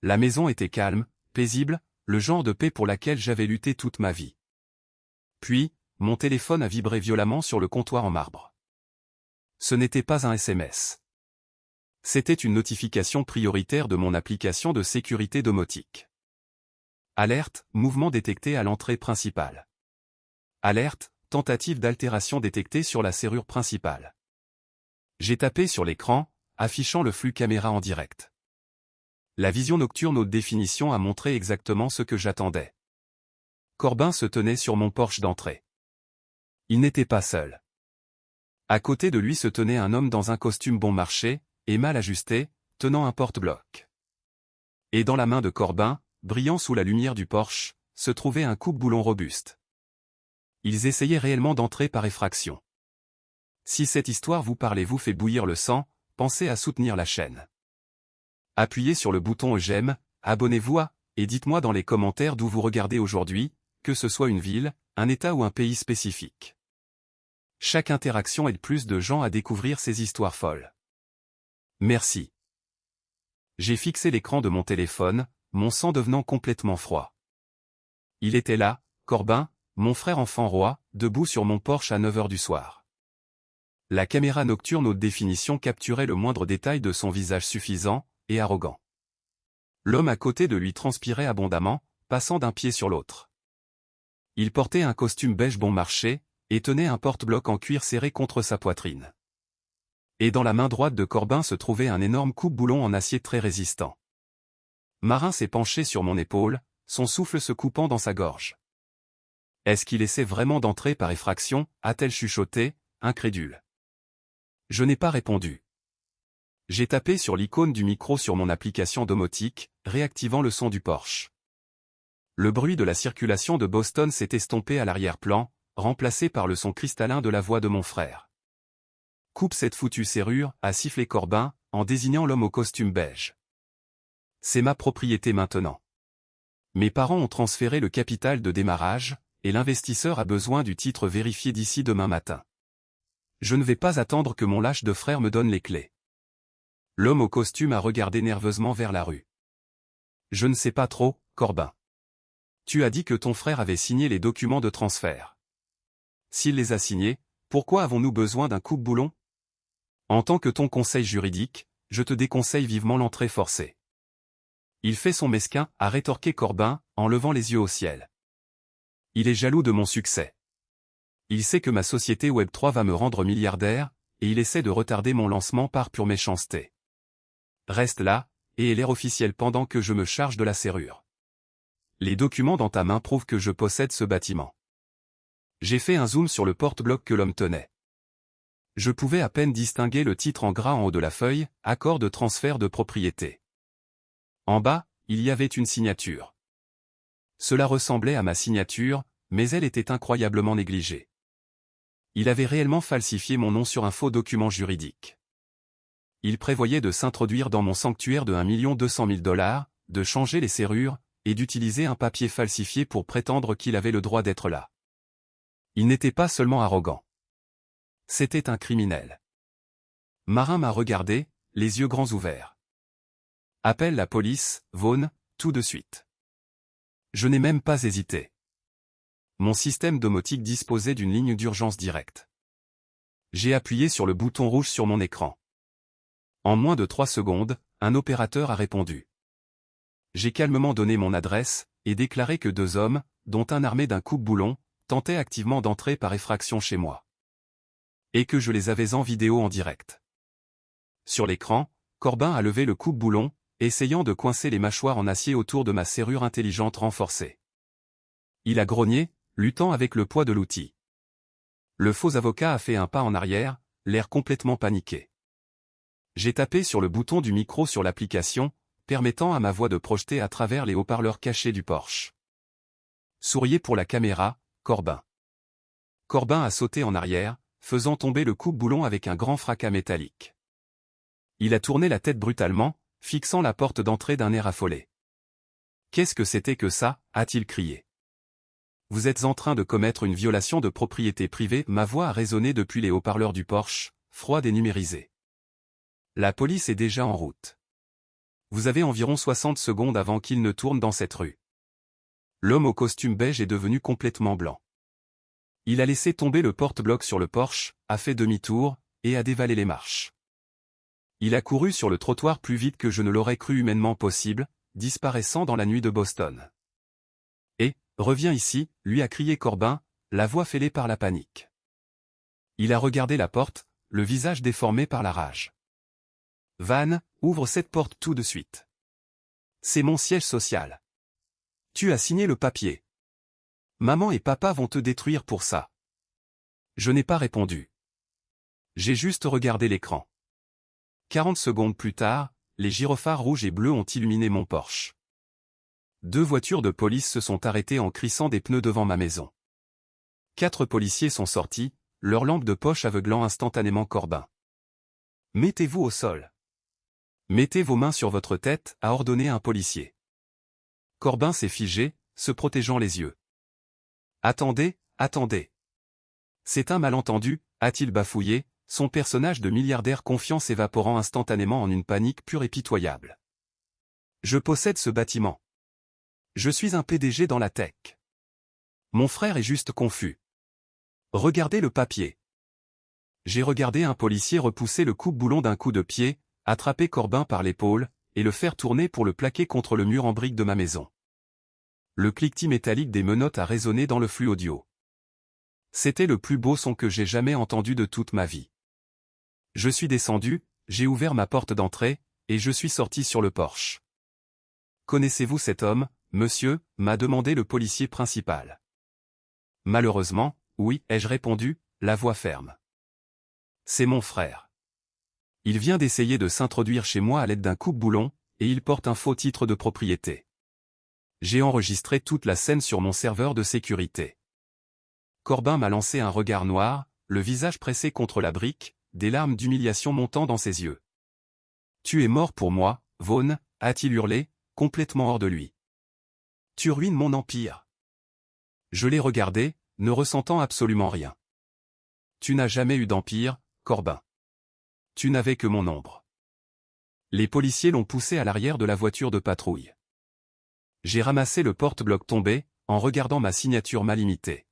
La maison était calme, paisible, le genre de paix pour laquelle j'avais lutté toute ma vie. Puis, mon téléphone a vibré violemment sur le comptoir en marbre. Ce n'était pas un SMS. C'était une notification prioritaire de mon application de sécurité domotique. Alerte, mouvement détecté à l'entrée principale. Alerte, tentative d'altération détectée sur la serrure principale. J'ai tapé sur l'écran, affichant le flux caméra en direct. La vision nocturne haute définition a montré exactement ce que j'attendais. Corbin se tenait sur mon porche d'entrée. Il n'était pas seul. À côté de lui se tenait un homme dans un costume bon marché, et mal ajusté, tenant un porte-bloc. Et dans la main de Corbin, brillant sous la lumière du porche, se trouvait un coupe-boulon robuste. Ils essayaient réellement d'entrer par effraction. Si cette histoire vous parle et vous fait bouillir le sang, pensez à soutenir la chaîne. Appuyez sur le bouton j'aime, abonnez-vous et dites-moi dans les commentaires d'où vous regardez aujourd'hui, que ce soit une ville, un état ou un pays spécifique. Chaque interaction aide plus de gens à découvrir ces histoires folles. Merci. J'ai fixé l'écran de mon téléphone, mon sang devenant complètement froid. Il était là, Corbin, mon frère enfant roi, debout sur mon porche à 9 h du soir. La caméra nocturne haute définition capturait le moindre détail de son visage suffisant et arrogant. L'homme à côté de lui transpirait abondamment, passant d'un pied sur l'autre. Il portait un costume beige bon marché, et tenait un porte-bloc en cuir serré contre sa poitrine. Et dans la main droite de Corbin se trouvait un énorme coupe-boulon en acier très résistant. Marin s'est penché sur mon épaule, son souffle se coupant dans sa gorge. Est-ce qu'il essaie vraiment d'entrer par effraction, a-t-elle chuchoté, incrédule. Je n'ai pas répondu. J'ai tapé sur l'icône du micro sur mon application domotique, réactivant le son du Porsche. Le bruit de la circulation de Boston s'est estompé à l'arrière-plan, remplacé par le son cristallin de la voix de mon frère. « Coupe cette foutue serrure », a sifflé Corbin, en désignant l'homme au costume beige. C'est ma propriété maintenant. Mes parents ont transféré le capital de démarrage, et l'investisseur a besoin du titre vérifié d'ici demain matin. Je ne vais pas attendre que mon lâche de frère me donne les clés. L'homme au costume a regardé nerveusement vers la rue. Je ne sais pas trop, Corbin. Tu as dit que ton frère avait signé les documents de transfert. S'il les a signés, pourquoi avons-nous besoin d'un coupe-boulon? En tant que ton conseil juridique, je te déconseille vivement l'entrée forcée. Il fait son mesquin, a rétorqué Corbin, en levant les yeux au ciel. Il est jaloux de mon succès. Il sait que ma société Web3 va me rendre milliardaire, et il essaie de retarder mon lancement par pure méchanceté. Reste là, et aie l'air officiel pendant que je me charge de la serrure. Les documents dans ta main prouvent que je possède ce bâtiment. J'ai fait un zoom sur le porte-bloc que l'homme tenait. Je pouvais à peine distinguer le titre en gras en haut de la feuille, accord de transfert de propriété. En bas, il y avait une signature. Cela ressemblait à ma signature, mais elle était incroyablement négligée. Il avait réellement falsifié mon nom sur un faux document juridique. Il prévoyait de s'introduire dans mon sanctuaire de 1 200 000 $, de changer les serrures, et d'utiliser un papier falsifié pour prétendre qu'il avait le droit d'être là. Il n'était pas seulement arrogant. C'était un criminel. Marin m'a regardé, les yeux grands ouverts. Appelle la police, Vaughn, tout de suite. Je n'ai même pas hésité. Mon système domotique disposait d'une ligne d'urgence directe. J'ai appuyé sur le bouton rouge sur mon écran. En moins de 3 secondes, un opérateur a répondu. J'ai calmement donné mon adresse, et déclaré que 2 hommes, dont un armé d'un coupe-boulon, tentaient activement d'entrer par effraction chez moi. Et que je les avais en vidéo en direct. Sur l'écran, Corbin a levé le coupe-boulon, essayant de coincer les mâchoires en acier autour de ma serrure intelligente renforcée. Il a grogné, luttant avec le poids de l'outil. Le faux avocat a fait un pas en arrière, l'air complètement paniqué. J'ai tapé sur le bouton du micro sur l'application, permettant à ma voix de projeter à travers les haut-parleurs cachés du Porsche. Souriez pour la caméra, Corbin. Corbin a sauté en arrière, faisant tomber le coupe-boulon avec un grand fracas métallique. Il a tourné la tête brutalement, fixant la porte d'entrée d'un air affolé. « Qu'est-ce que c'était que ça ?» a-t-il crié. « Vous êtes en train de commettre une violation de propriété privée », ma voix a résonné depuis les haut-parleurs du Porsche, froide et numérisée. La police est déjà en route. Vous avez environ 60 secondes avant qu'il ne tourne dans cette rue. L'homme au costume beige est devenu complètement blanc. Il a laissé tomber le porte-bloc sur le Porsche, a fait demi-tour, et a dévalé les marches. Il a couru sur le trottoir plus vite que je ne l'aurais cru humainement possible, disparaissant dans la nuit de Boston. Et, reviens ici, lui a crié Corbin, la voix fêlée par la panique. Il a regardé la porte, le visage déformé par la rage. Van, ouvre cette porte tout de suite. C'est mon siège social. Tu as signé le papier. Maman et papa vont te détruire pour ça. Je n'ai pas répondu. J'ai juste regardé l'écran. 40 secondes plus tard, les gyrophares rouges et bleus ont illuminé mon Porsche. 2 voitures de police se sont arrêtées en crissant des pneus devant ma maison. 4 policiers sont sortis, leurs lampes de poche aveuglant instantanément Corbin. Mettez-vous au sol. Mettez vos mains sur votre tête, a ordonné un policier. Corbin s'est figé, se protégeant les yeux. Attendez, attendez. C'est un malentendu, a-t-il bafouillé, son personnage de milliardaire confiant s'évaporant instantanément en une panique pure et pitoyable. Je possède ce bâtiment. Je suis un PDG dans la tech. Mon frère est juste confus. Regardez le papier. J'ai regardé un policier repousser le coupe-boulon d'un coup de pied, attraper Corbin par l'épaule, et le faire tourner pour le plaquer contre le mur en briques de ma maison. Le cliquetis métallique des menottes a résonné dans le flux audio. C'était le plus beau son que j'ai jamais entendu de toute ma vie. Je suis descendu, j'ai ouvert ma porte d'entrée, et je suis sorti sur le Porsche. « Connaissez-vous cet homme, monsieur ?» m'a demandé le policier principal. Malheureusement, oui, ai-je répondu, la voix ferme. C'est mon frère. Il vient d'essayer de s'introduire chez moi à l'aide d'un coupe-boulon, et il porte un faux titre de propriété. J'ai enregistré toute la scène sur mon serveur de sécurité. Corbin m'a lancé un regard noir, le visage pressé contre la brique, des larmes d'humiliation montant dans ses yeux. « Tu es mort pour moi, Vaughn » a-t-il hurlé, complètement hors de lui. « Tu ruines mon empire. » Je l'ai regardé, ne ressentant absolument rien. « Tu n'as jamais eu d'empire, Corbin. Tu n'avais que mon ombre. » Les policiers l'ont poussé à l'arrière de la voiture de patrouille. J'ai ramassé le porte-bloc tombé, en regardant ma signature mal imitée.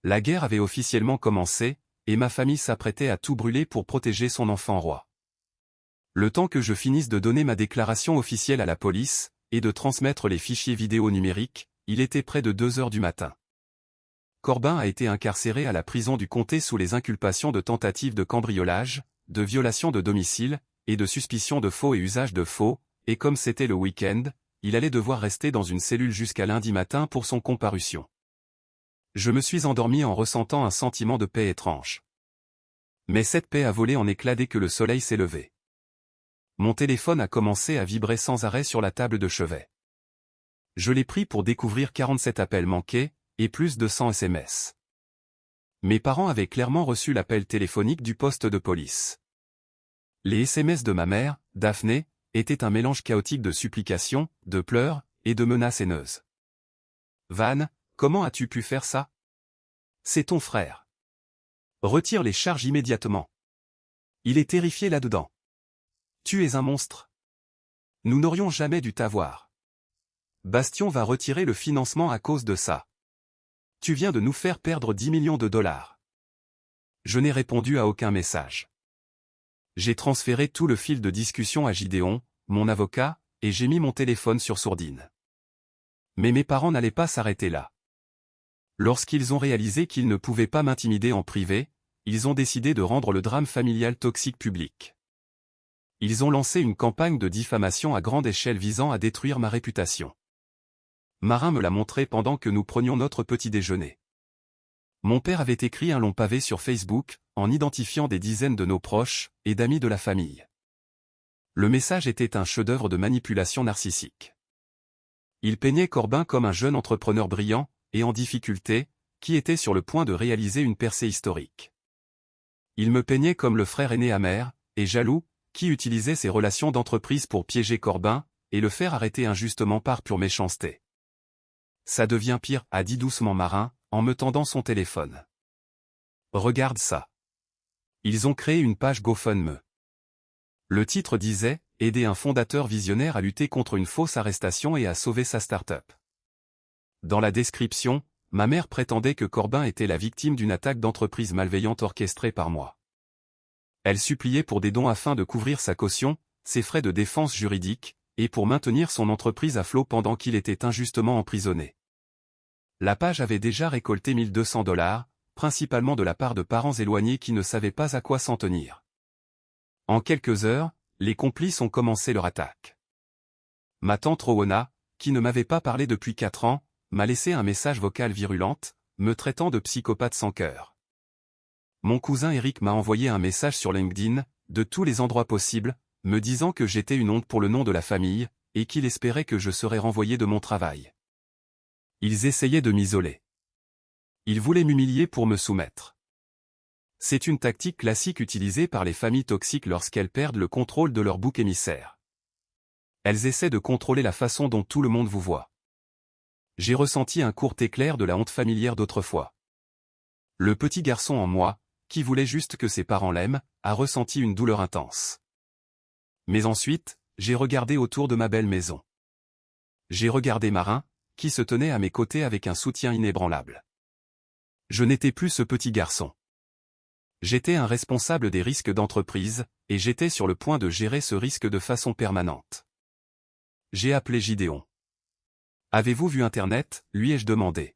La guerre avait officiellement commencé, et ma famille s'apprêtait à tout brûler pour protéger son enfant roi. Le temps que je finisse de donner ma déclaration officielle à la police, et de transmettre les fichiers vidéo numériques, il était près de 2 heures du matin. Corbin a été incarcéré à la prison du comté sous les inculpations de tentative de cambriolage, de violation de domicile, et de suspicion de faux et usage de faux, et comme c'était le week-end, il allait devoir rester dans une cellule jusqu'à lundi matin pour son comparution. Je me suis endormi en ressentant un sentiment de paix étrange. Mais cette paix a volé en éclats dès que le soleil s'est levé. Mon téléphone a commencé à vibrer sans arrêt sur la table de chevet. Je l'ai pris pour découvrir 47 appels manqués, et plus de 100 SMS. Mes parents avaient clairement reçu l'appel téléphonique du poste de police. Les SMS de ma mère, Daphné, étaient un mélange chaotique de supplications, de pleurs, et de menaces haineuses. « Van, comment as-tu pu faire ça? C'est ton frère. Retire les charges immédiatement. Il est terrifié là-dedans. Tu es un monstre. Nous n'aurions jamais dû t'avoir. Bastion va retirer le financement à cause de ça. Tu viens de nous faire perdre 10 millions de dollars. » Je n'ai répondu à aucun message. J'ai transféré tout le fil de discussion à Gideon, mon avocat, et j'ai mis mon téléphone sur sourdine. Mais mes parents n'allaient pas s'arrêter là. Lorsqu'ils ont réalisé qu'ils ne pouvaient pas m'intimider en privé, ils ont décidé de rendre le drame familial toxique public. Ils ont lancé une campagne de diffamation à grande échelle visant à détruire ma réputation. Marin me l'a montré pendant que nous prenions notre petit déjeuner. Mon père avait écrit un long pavé sur Facebook, en identifiant des dizaines de nos proches et d'amis de la famille. Le message était un chef-d'œuvre de manipulation narcissique. Il peignait Corbin comme un jeune entrepreneur brillant, et en difficulté, qui était sur le point de réaliser une percée historique. Il me peignait comme le frère aîné amer, et jaloux, qui utilisait ses relations d'entreprise pour piéger Corbin, et le faire arrêter injustement par pure méchanceté. « Ça devient pire » a dit doucement Marin, en me tendant son téléphone. « Regarde ça. Ils ont créé une page GoFundMe. » Le titre disait « Aider un fondateur visionnaire à lutter contre une fausse arrestation et à sauver sa start-up ». Dans la description, ma mère prétendait que Corbin était la victime d'une attaque d'entreprise malveillante orchestrée par moi. Elle suppliait pour des dons afin de couvrir sa caution, ses frais de défense juridique, et pour maintenir son entreprise à flot pendant qu'il était injustement emprisonné. La page avait déjà récolté 1 200 $, principalement de la part de parents éloignés qui ne savaient pas à quoi s'en tenir. En quelques heures, les complices ont commencé leur attaque. Ma tante Rowena, qui ne m'avait pas parlé depuis 4 ans, m'a laissé un message vocal virulente, me traitant de psychopathe sans cœur. Mon cousin Eric m'a envoyé un message sur LinkedIn, de tous les endroits possibles, me disant que j'étais une honte pour le nom de la famille, et qu'il espérait que je serais renvoyé de mon travail. Ils essayaient de m'isoler. Ils voulaient m'humilier pour me soumettre. C'est une tactique classique utilisée par les familles toxiques lorsqu'elles perdent le contrôle de leur bouc émissaire. Elles essaient de contrôler la façon dont tout le monde vous voit. J'ai ressenti un court éclair de la honte familière d'autrefois. Le petit garçon en moi, qui voulait juste que ses parents l'aiment, a ressenti une douleur intense. Mais ensuite, j'ai regardé autour de ma belle maison. J'ai regardé Marin, qui se tenait à mes côtés avec un soutien inébranlable. Je n'étais plus ce petit garçon. J'étais un responsable des risques d'entreprise, et j'étais sur le point de gérer ce risque de façon permanente. J'ai appelé Gideon. « Avez-vous vu Internet ?» lui ai-je demandé.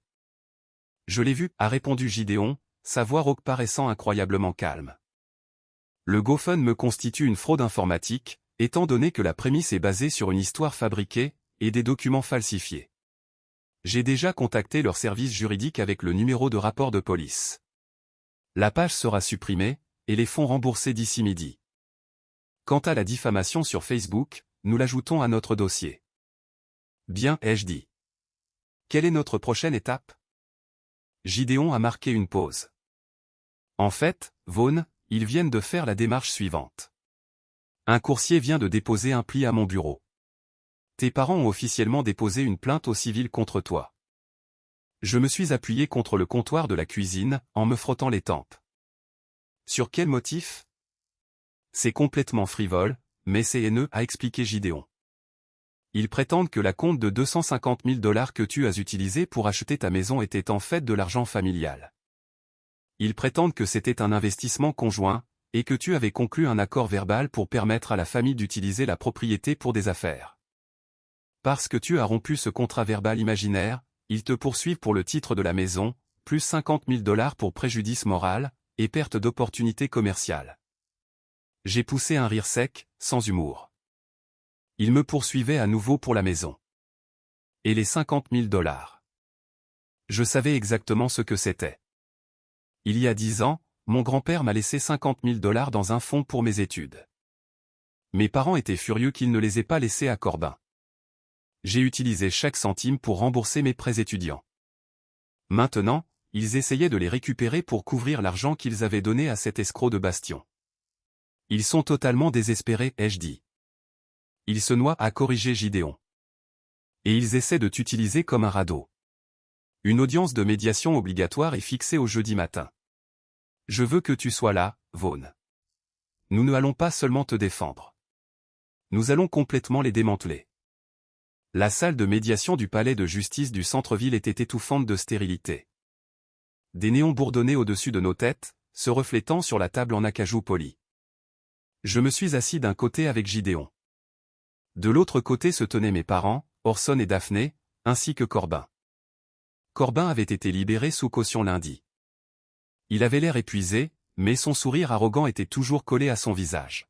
« Je l'ai vu » a répondu Gideon, sa voix rauque paraissant incroyablement calme. Le GoFundMe constitue une fraude informatique, étant donné que la prémisse est basée sur une histoire fabriquée, et des documents falsifiés. J'ai déjà contacté leur service juridique avec le numéro de rapport de police. La page sera supprimée, et les fonds remboursés d'ici midi. Quant à la diffamation sur Facebook, nous l'ajoutons à notre dossier. Bien, ai-je dit. Quelle est notre prochaine étape? Gideon a marqué une pause. En fait, Vaughn, ils viennent de faire la démarche suivante. Un coursier vient de déposer un pli à mon bureau. Tes parents ont officiellement déposé une plainte au civil contre toi. Je me suis appuyé contre le comptoir de la cuisine, en me frottant les tempes. Sur quel motif? C'est complètement frivole, mais c'est haineux, a expliqué Gideon. Ils prétendent que la compte de 250 000 $ que tu as utilisé pour acheter ta maison était en fait de l'argent familial. Ils prétendent que c'était un investissement conjoint, et que tu avais conclu un accord verbal pour permettre à la famille d'utiliser la propriété pour des affaires. Parce que tu as rompu ce contrat verbal imaginaire, ils te poursuivent pour le titre de la maison, plus 50 000 $ pour préjudice moral, et perte d'opportunité commerciale. J'ai poussé un rire sec, sans humour. Ils me poursuivaient à nouveau pour la maison. Et les 50 000 $. Je savais exactement ce que c'était. Il y a 10 ans, mon grand-père m'a laissé 50 000 $ dans un fonds pour mes études. Mes parents étaient furieux qu'ils ne les aient pas laissés à Corbin. J'ai utilisé chaque centime pour rembourser mes prêts étudiants. Maintenant, ils essayaient de les récupérer pour couvrir l'argent qu'ils avaient donné à cet escroc de Bastion. Ils sont totalement désespérés, ai-je dit. Ils se noient, à corriger Gideon. Et ils essaient de t'utiliser comme un radeau. Une audience de médiation obligatoire est fixée au jeudi matin. Je veux que tu sois là, Vaughn. Nous ne allons pas seulement te défendre. Nous allons complètement les démanteler. La salle de médiation du palais de justice du centre-ville était étouffante de stérilité. Des néons bourdonnaient au-dessus de nos têtes, se reflétant sur la table en acajou poli. Je me suis assis d'un côté avec Gideon. De l'autre côté se tenaient mes parents, Orson et Daphné, ainsi que Corbin. Corbin avait été libéré sous caution lundi. Il avait l'air épuisé, mais son sourire arrogant était toujours collé à son visage.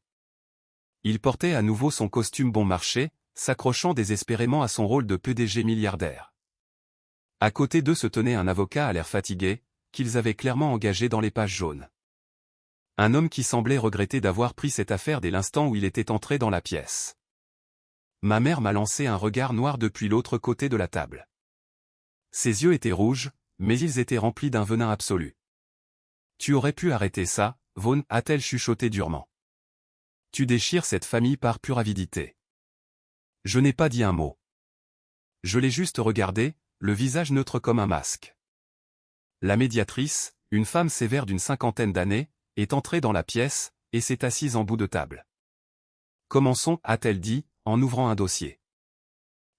Il portait à nouveau son costume bon marché, s'accrochant désespérément à son rôle de PDG milliardaire. À côté d'eux se tenait un avocat à l'air fatigué, qu'ils avaient clairement engagé dans les pages jaunes. Un homme qui semblait regretter d'avoir pris cette affaire dès l'instant où il était entré dans la pièce. Ma mère m'a lancé un regard noir depuis l'autre côté de la table. Ses yeux étaient rouges, mais ils étaient remplis d'un venin absolu. Tu aurais pu arrêter ça, Vaughn, a-t-elle chuchoté durement. Tu déchires cette famille par pure avidité. Je n'ai pas dit un mot. Je l'ai juste regardé, le visage neutre comme un masque. La médiatrice, une femme sévère d'une 50aine d'années, est entrée dans la pièce, et s'est assise en bout de table. Commençons, a-t-elle dit, en ouvrant un dossier.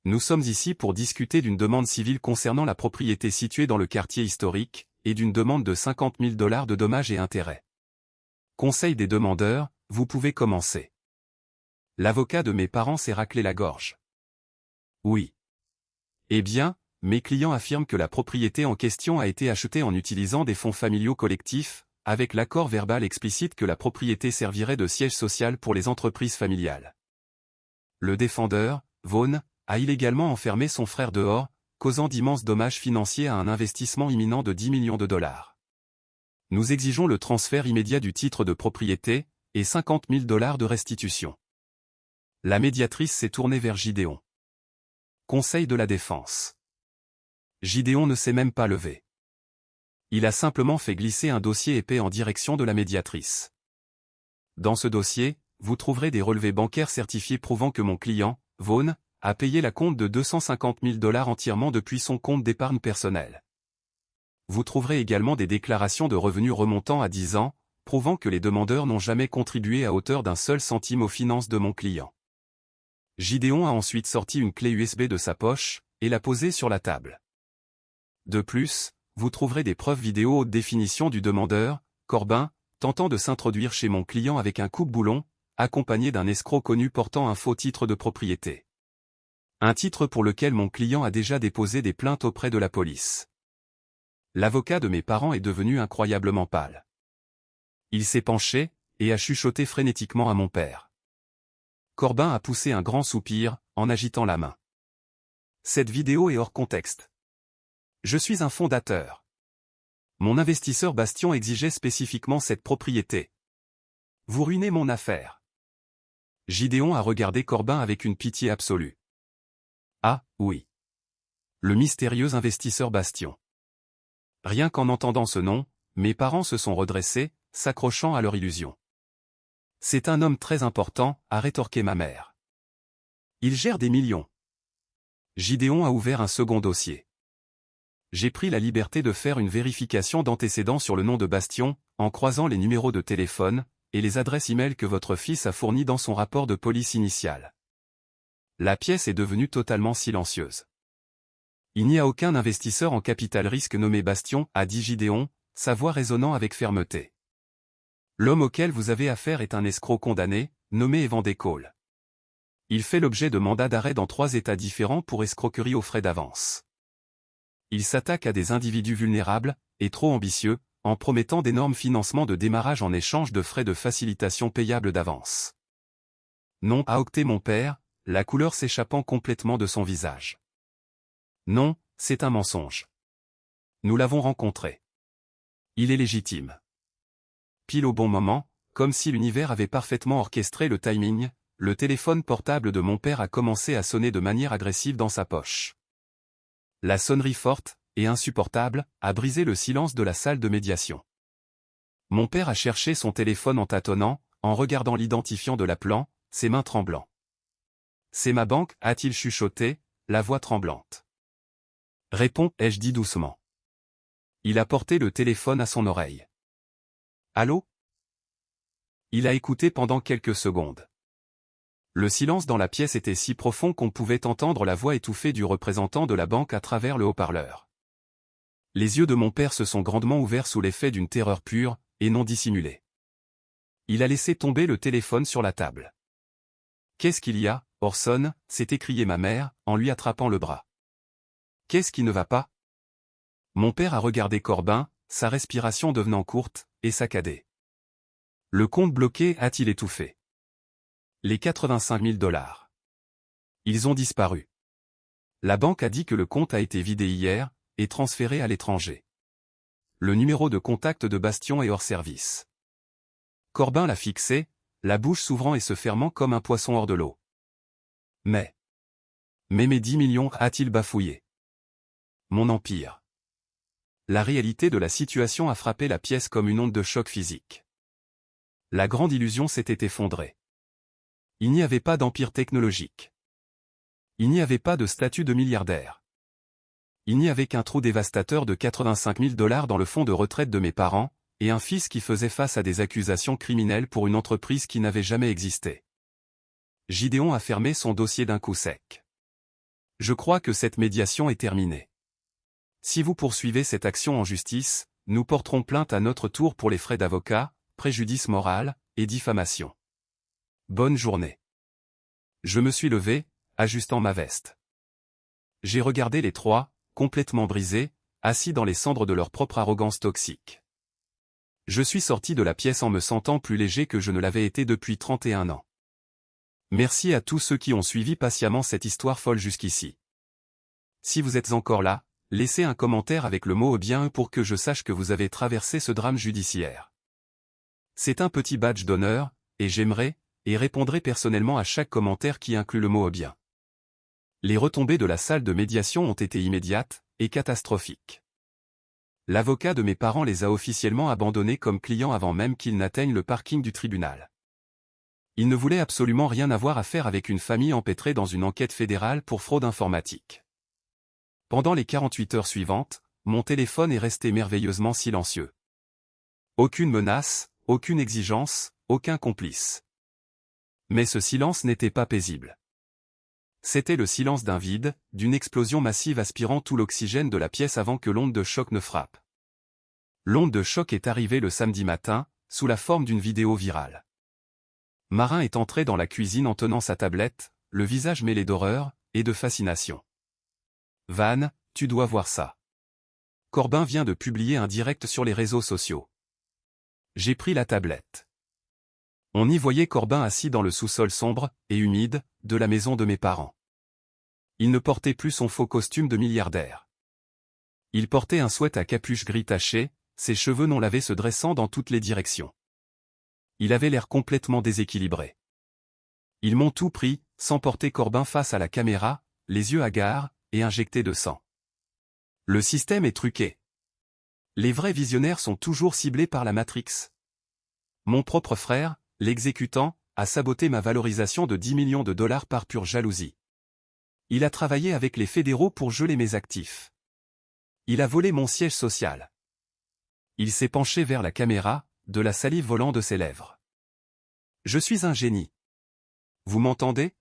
Nous sommes ici pour discuter d'une demande civile concernant la propriété située dans le quartier historique, et d'une demande de 50 000 $ de dommages et intérêts. Conseil des demandeurs, vous pouvez commencer. L'avocat de mes parents s'est raclé la gorge. Oui. Eh bien, mes clients affirment que la propriété en question a été achetée en utilisant des fonds familiaux collectifs, avec l'accord verbal explicite que la propriété servirait de siège social pour les entreprises familiales. Le défendeur, Vaughn, a illégalement enfermé son frère dehors, causant d'immenses dommages financiers à un investissement imminent de 10 millions de $. Nous exigeons le transfert immédiat du titre de propriété, et 50 000 $ de restitution. La médiatrice s'est tournée vers Gideon. Conseil de la défense. Gideon ne s'est même pas levé. Il a simplement fait glisser un dossier épais en direction de la médiatrice. Dans ce dossier, vous trouverez des relevés bancaires certifiés prouvant que mon client, Vaughn, a payé la compte de 250 000 $ entièrement depuis son compte d'épargne personnelle. Vous trouverez également des déclarations de revenus remontant à 10 ans, prouvant que les demandeurs n'ont jamais contribué à hauteur d'un seul centime aux finances de mon client. Gideon a ensuite sorti une clé USB de sa poche, et l'a posée sur la table. De plus, vous trouverez des preuves vidéo haute définition du demandeur, Corbin, tentant de s'introduire chez mon client avec un coupe-boulon, accompagné d'un escroc connu portant un faux titre de propriété. Un titre pour lequel mon client a déjà déposé des plaintes auprès de la police. L'avocat de mes parents est devenu incroyablement pâle. Il s'est penché, et a chuchoté frénétiquement à mon père. Corbin a poussé un grand soupir, en agitant la main. Cette vidéo est hors contexte. Je suis un fondateur. Mon investisseur Bastion exigeait spécifiquement cette propriété. Vous ruinez mon affaire. Gideon a regardé Corbin avec une pitié absolue. Ah, oui. Le mystérieux investisseur Bastion. Rien qu'en entendant ce nom, mes parents se sont redressés, s'accrochant à leur illusion. C'est un homme très important, a rétorqué ma mère. Il gère des millions. Gideon a ouvert un second dossier. J'ai pris la liberté de faire une vérification d'antécédents sur le nom de Bastion, en croisant les numéros de téléphone et les adresses e-mail que votre fils a fournis dans son rapport de police initial. La pièce est devenue totalement silencieuse. Il n'y a aucun investisseur en capital risque nommé Bastion, a dit Gideon, sa voix résonnant avec fermeté. L'homme auquel vous avez affaire est un escroc condamné, nommé Evander Cole. Il fait l'objet de mandats d'arrêt dans 3 États différents pour escroquerie aux frais d'avance. Il s'attaque à des individus vulnérables, et trop ambitieux, en promettant d'énormes financements de démarrage en échange de frais de facilitation payables d'avance. Non, a octé mon père, la couleur s'échappant complètement de son visage. Non, c'est un mensonge. Nous l'avons rencontré. Il est légitime. Pile au bon moment, comme si l'univers avait parfaitement orchestré le timing, le téléphone portable de mon père a commencé à sonner de manière agressive dans sa poche. La sonnerie forte, et insupportable, a brisé le silence de la salle de médiation. Mon père a cherché son téléphone en tâtonnant, en regardant l'identifiant de l'appelant, ses mains tremblantes. « C'est ma banque » a-t-il chuchoté, la voix tremblante. « Réponds » ai-je dit doucement. Il a porté le téléphone à son oreille. « Allô ?» Il a écouté pendant quelques secondes. Le silence dans la pièce était si profond qu'on pouvait entendre la voix étouffée du représentant de la banque à travers le haut-parleur. Les yeux de mon père se sont grandement ouverts sous l'effet d'une terreur pure, et non dissimulée. Il a laissé tomber le téléphone sur la table. « Qu'est-ce qu'il y a, Orson » s'est écriée ma mère, en lui attrapant le bras. « Qu'est-ce qui ne va pas ?» Mon père a regardé Corbin, sa respiration devenant courte, et saccadée. « Le compte bloqué » a-t-il étouffé. Les 85 000 $. Ils ont disparu. La banque a dit que le compte a été vidé hier, et transféré à l'étranger. Le numéro de contact de Bastion est hors service. Corbin l'a fixé, la bouche s'ouvrant et se fermant comme un poisson hors de l'eau. Mais mes 10 millions, a-t-il bafouillé. Mon empire. La réalité de la situation a frappé la pièce comme une onde de choc physique. La grande illusion s'était effondrée. Il n'y avait pas d'empire technologique. Il n'y avait pas de statut de milliardaire. Il n'y avait qu'un trou dévastateur de 85 000 $ dans le fonds de retraite de mes parents, et un fils qui faisait face à des accusations criminelles pour une entreprise qui n'avait jamais existé. Gideon a fermé son dossier d'un coup sec. Je crois que cette médiation est terminée. Si vous poursuivez cette action en justice, nous porterons plainte à notre tour pour les frais d'avocat, préjudice moral, et diffamation. Bonne journée. Je me suis levé, ajustant ma veste. J'ai regardé les 3, complètement brisés, assis dans les cendres de leur propre arrogance toxique. Je suis sorti de la pièce en me sentant plus léger que je ne l'avais été depuis 31 ans. Merci à tous ceux qui ont suivi patiemment cette histoire folle jusqu'ici. Si vous êtes encore là, laissez un commentaire avec le mot bien pour que je sache que vous avez traversé ce drame judiciaire. C'est un petit badge d'honneur, et j'aimerais, et répondrai personnellement à chaque commentaire qui inclut le mot bien. Les retombées de la salle de médiation ont été immédiates, et catastrophiques. L'avocat de mes parents les a officiellement abandonnés comme clients avant même qu'ils n'atteignent le parking du tribunal. Ils ne voulaient absolument rien avoir à faire avec une famille empêtrée dans une enquête fédérale pour fraude informatique. Pendant les 48 heures suivantes, mon téléphone est resté merveilleusement silencieux. Aucune menace, aucune exigence, aucun complice. Mais ce silence n'était pas paisible. C'était le silence d'un vide, d'une explosion massive aspirant tout l'oxygène de la pièce avant que l'onde de choc ne frappe. L'onde de choc est arrivée le samedi matin, sous la forme d'une vidéo virale. Marin est entré dans la cuisine en tenant sa tablette, le visage mêlé d'horreur et de fascination. « Van, tu dois voir ça. Corbin vient de publier un direct sur les réseaux sociaux. » J'ai pris la tablette. On y voyait Corbin assis dans le sous-sol sombre et humide de la maison de mes parents. Il ne portait plus son faux costume de milliardaire. Il portait un sweat à capuche gris taché, ses cheveux non lavés se dressant dans toutes les directions. Il avait l'air complètement déséquilibré. Ils m'ont tout pris, s'emportait Corbin face à la caméra, les yeux hagards, et injecté de sang. Le système est truqué. Les vrais visionnaires sont toujours ciblés par la Matrix. Mon propre frère, l'exécutant, a saboté ma valorisation de 10 millions de dollars par pure jalousie. Il a travaillé avec les fédéraux pour geler mes actifs. Il a volé mon siège social. Il s'est penché vers la caméra, de la salive volant de ses lèvres. Je suis un génie. Vous m'entendez?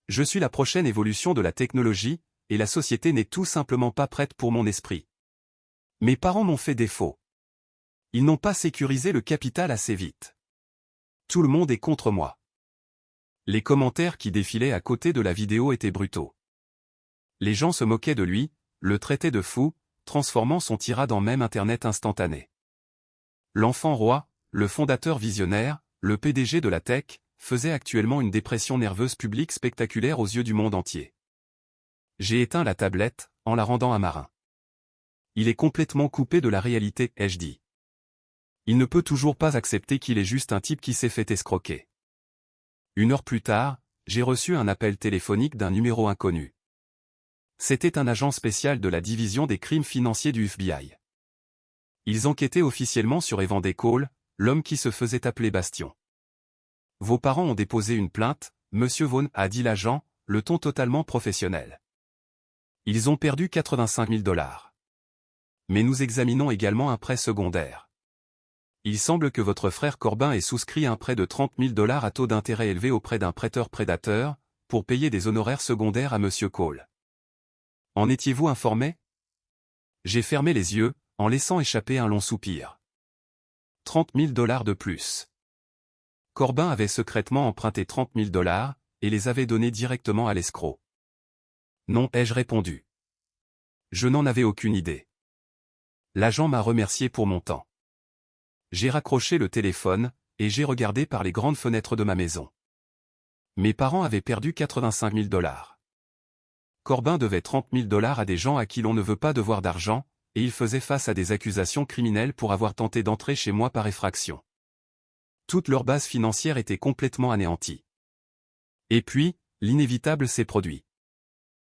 Je suis la prochaine évolution de la technologie, et la société n'est tout simplement pas prête pour mon esprit. Mes parents m'ont fait défaut. Ils n'ont pas sécurisé le capital assez vite. Tout le monde est contre moi. Les commentaires qui défilaient à côté de la vidéo étaient brutaux. Les gens se moquaient de lui, le traitaient de fou, transformant son tirade en mème internet instantané. L'enfant roi, le fondateur visionnaire, le PDG de la tech, faisait actuellement une dépression nerveuse publique spectaculaire aux yeux du monde entier. J'ai éteint la tablette, en la rendant à Marin. Il est complètement coupé de la réalité, ai-je dit. Il ne peut toujours pas accepter qu'il est juste un type qui s'est fait escroquer. 1 heure plus tard, j'ai reçu un appel téléphonique d'un numéro inconnu. C'était un agent spécial de la division des crimes financiers du FBI. Ils enquêtaient officiellement sur Evander Cole, l'homme qui se faisait appeler Bastion. Vos parents ont déposé une plainte, monsieur Vaughn, a dit l'agent, le ton totalement professionnel. Ils ont perdu 85 000 dollars. Mais nous examinons également un prêt secondaire. Il semble que votre frère Corbin ait souscrit un prêt de 30 000 dollars à taux d'intérêt élevé auprès d'un prêteur prédateur, pour payer des honoraires secondaires à monsieur Cole. En étiez-vous informé? J'ai fermé les yeux, en laissant échapper un long soupir. 30 000 dollars de plus. Corbin avait secrètement emprunté 30 000 dollars, et les avait donnés directement à l'escroc. Non, ai-je répondu. Je n'en avais aucune idée. L'agent m'a remercié pour mon temps. J'ai raccroché le téléphone, et j'ai regardé par les grandes fenêtres de ma maison. Mes parents avaient perdu 85 000 dollars. Corbin devait 30 000 dollars à des gens à qui l'on ne veut pas devoir d'argent, et il faisait face à des accusations criminelles pour avoir tenté d'entrer chez moi par effraction. Toute leur base financière était complètement anéantie. Et puis, l'inévitable s'est produit.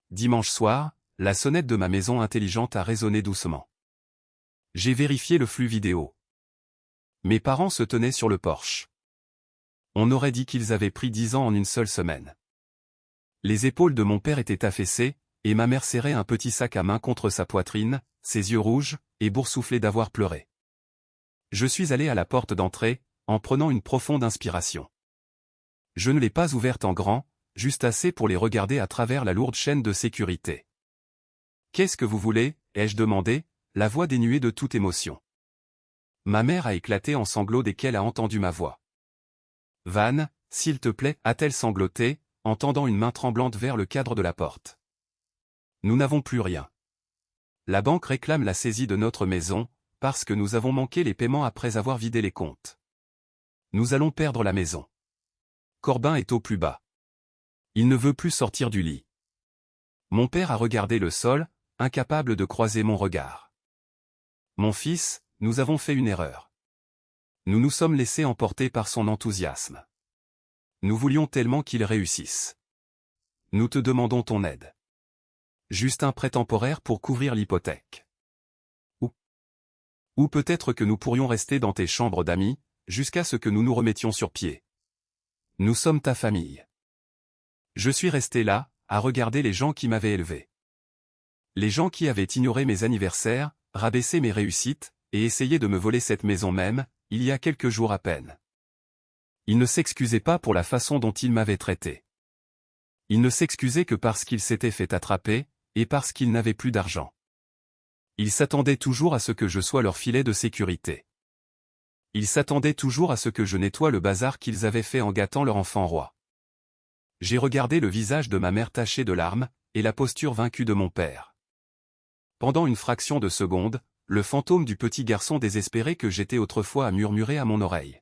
Dimanche soir, la sonnette de ma maison intelligente a résonné doucement. J'ai vérifié le flux vidéo. Mes parents se tenaient sur le porche. On aurait dit qu'ils avaient pris 10 ans en une seule semaine. Les épaules de mon père étaient affaissées, et ma mère serrait un petit sac à main contre sa poitrine, ses yeux rouges, et boursouflés d'avoir pleuré. Je suis allé à la porte d'entrée, en prenant une profonde inspiration. Je ne l'ai pas ouverte en grand, juste assez pour les regarder à travers la lourde chaîne de sécurité. « Qu'est-ce que vous voulez » ai-je demandé, la voix dénuée de toute émotion. Ma mère a éclaté en sanglots dès qu'elle a entendu ma voix. « Van, s'il te plaît » a-t-elle sangloté, en tendant une main tremblante vers le cadre de la porte. Nous n'avons plus rien. La banque réclame la saisie de notre maison, parce que nous avons manqué les paiements après avoir vidé les comptes. Nous allons perdre la maison. Corbin est au plus bas. Il ne veut plus sortir du lit. Mon père a regardé le sol, incapable de croiser mon regard. Mon fils, nous avons fait une erreur. Nous nous sommes laissés emporter par son enthousiasme. Nous voulions tellement qu'il réussisse. Nous te demandons ton aide. Juste un prêt temporaire pour couvrir l'hypothèque. Ou peut-être que nous pourrions rester dans tes chambres d'amis, jusqu'à ce que nous nous remettions sur pied. Nous sommes ta famille. Je suis resté là, à regarder les gens qui m'avaient élevé. Les gens qui avaient ignoré mes anniversaires, rabaissé mes réussites, et essayé de me voler cette maison même, il y a quelques jours à peine. Ils ne s'excusaient pas pour la façon dont ils m'avaient traité. Ils ne s'excusaient que parce qu'ils s'étaient fait attraper, et parce qu'ils n'avaient plus d'argent. Ils s'attendaient toujours à ce que je sois leur filet de sécurité. Ils s'attendaient toujours à ce que je nettoie le bazar qu'ils avaient fait en gâtant leur enfant roi. J'ai regardé le visage de ma mère taché de larmes, et la posture vaincue de mon père. Pendant une fraction de seconde, le fantôme du petit garçon désespéré que j'étais autrefois a murmuré à mon oreille.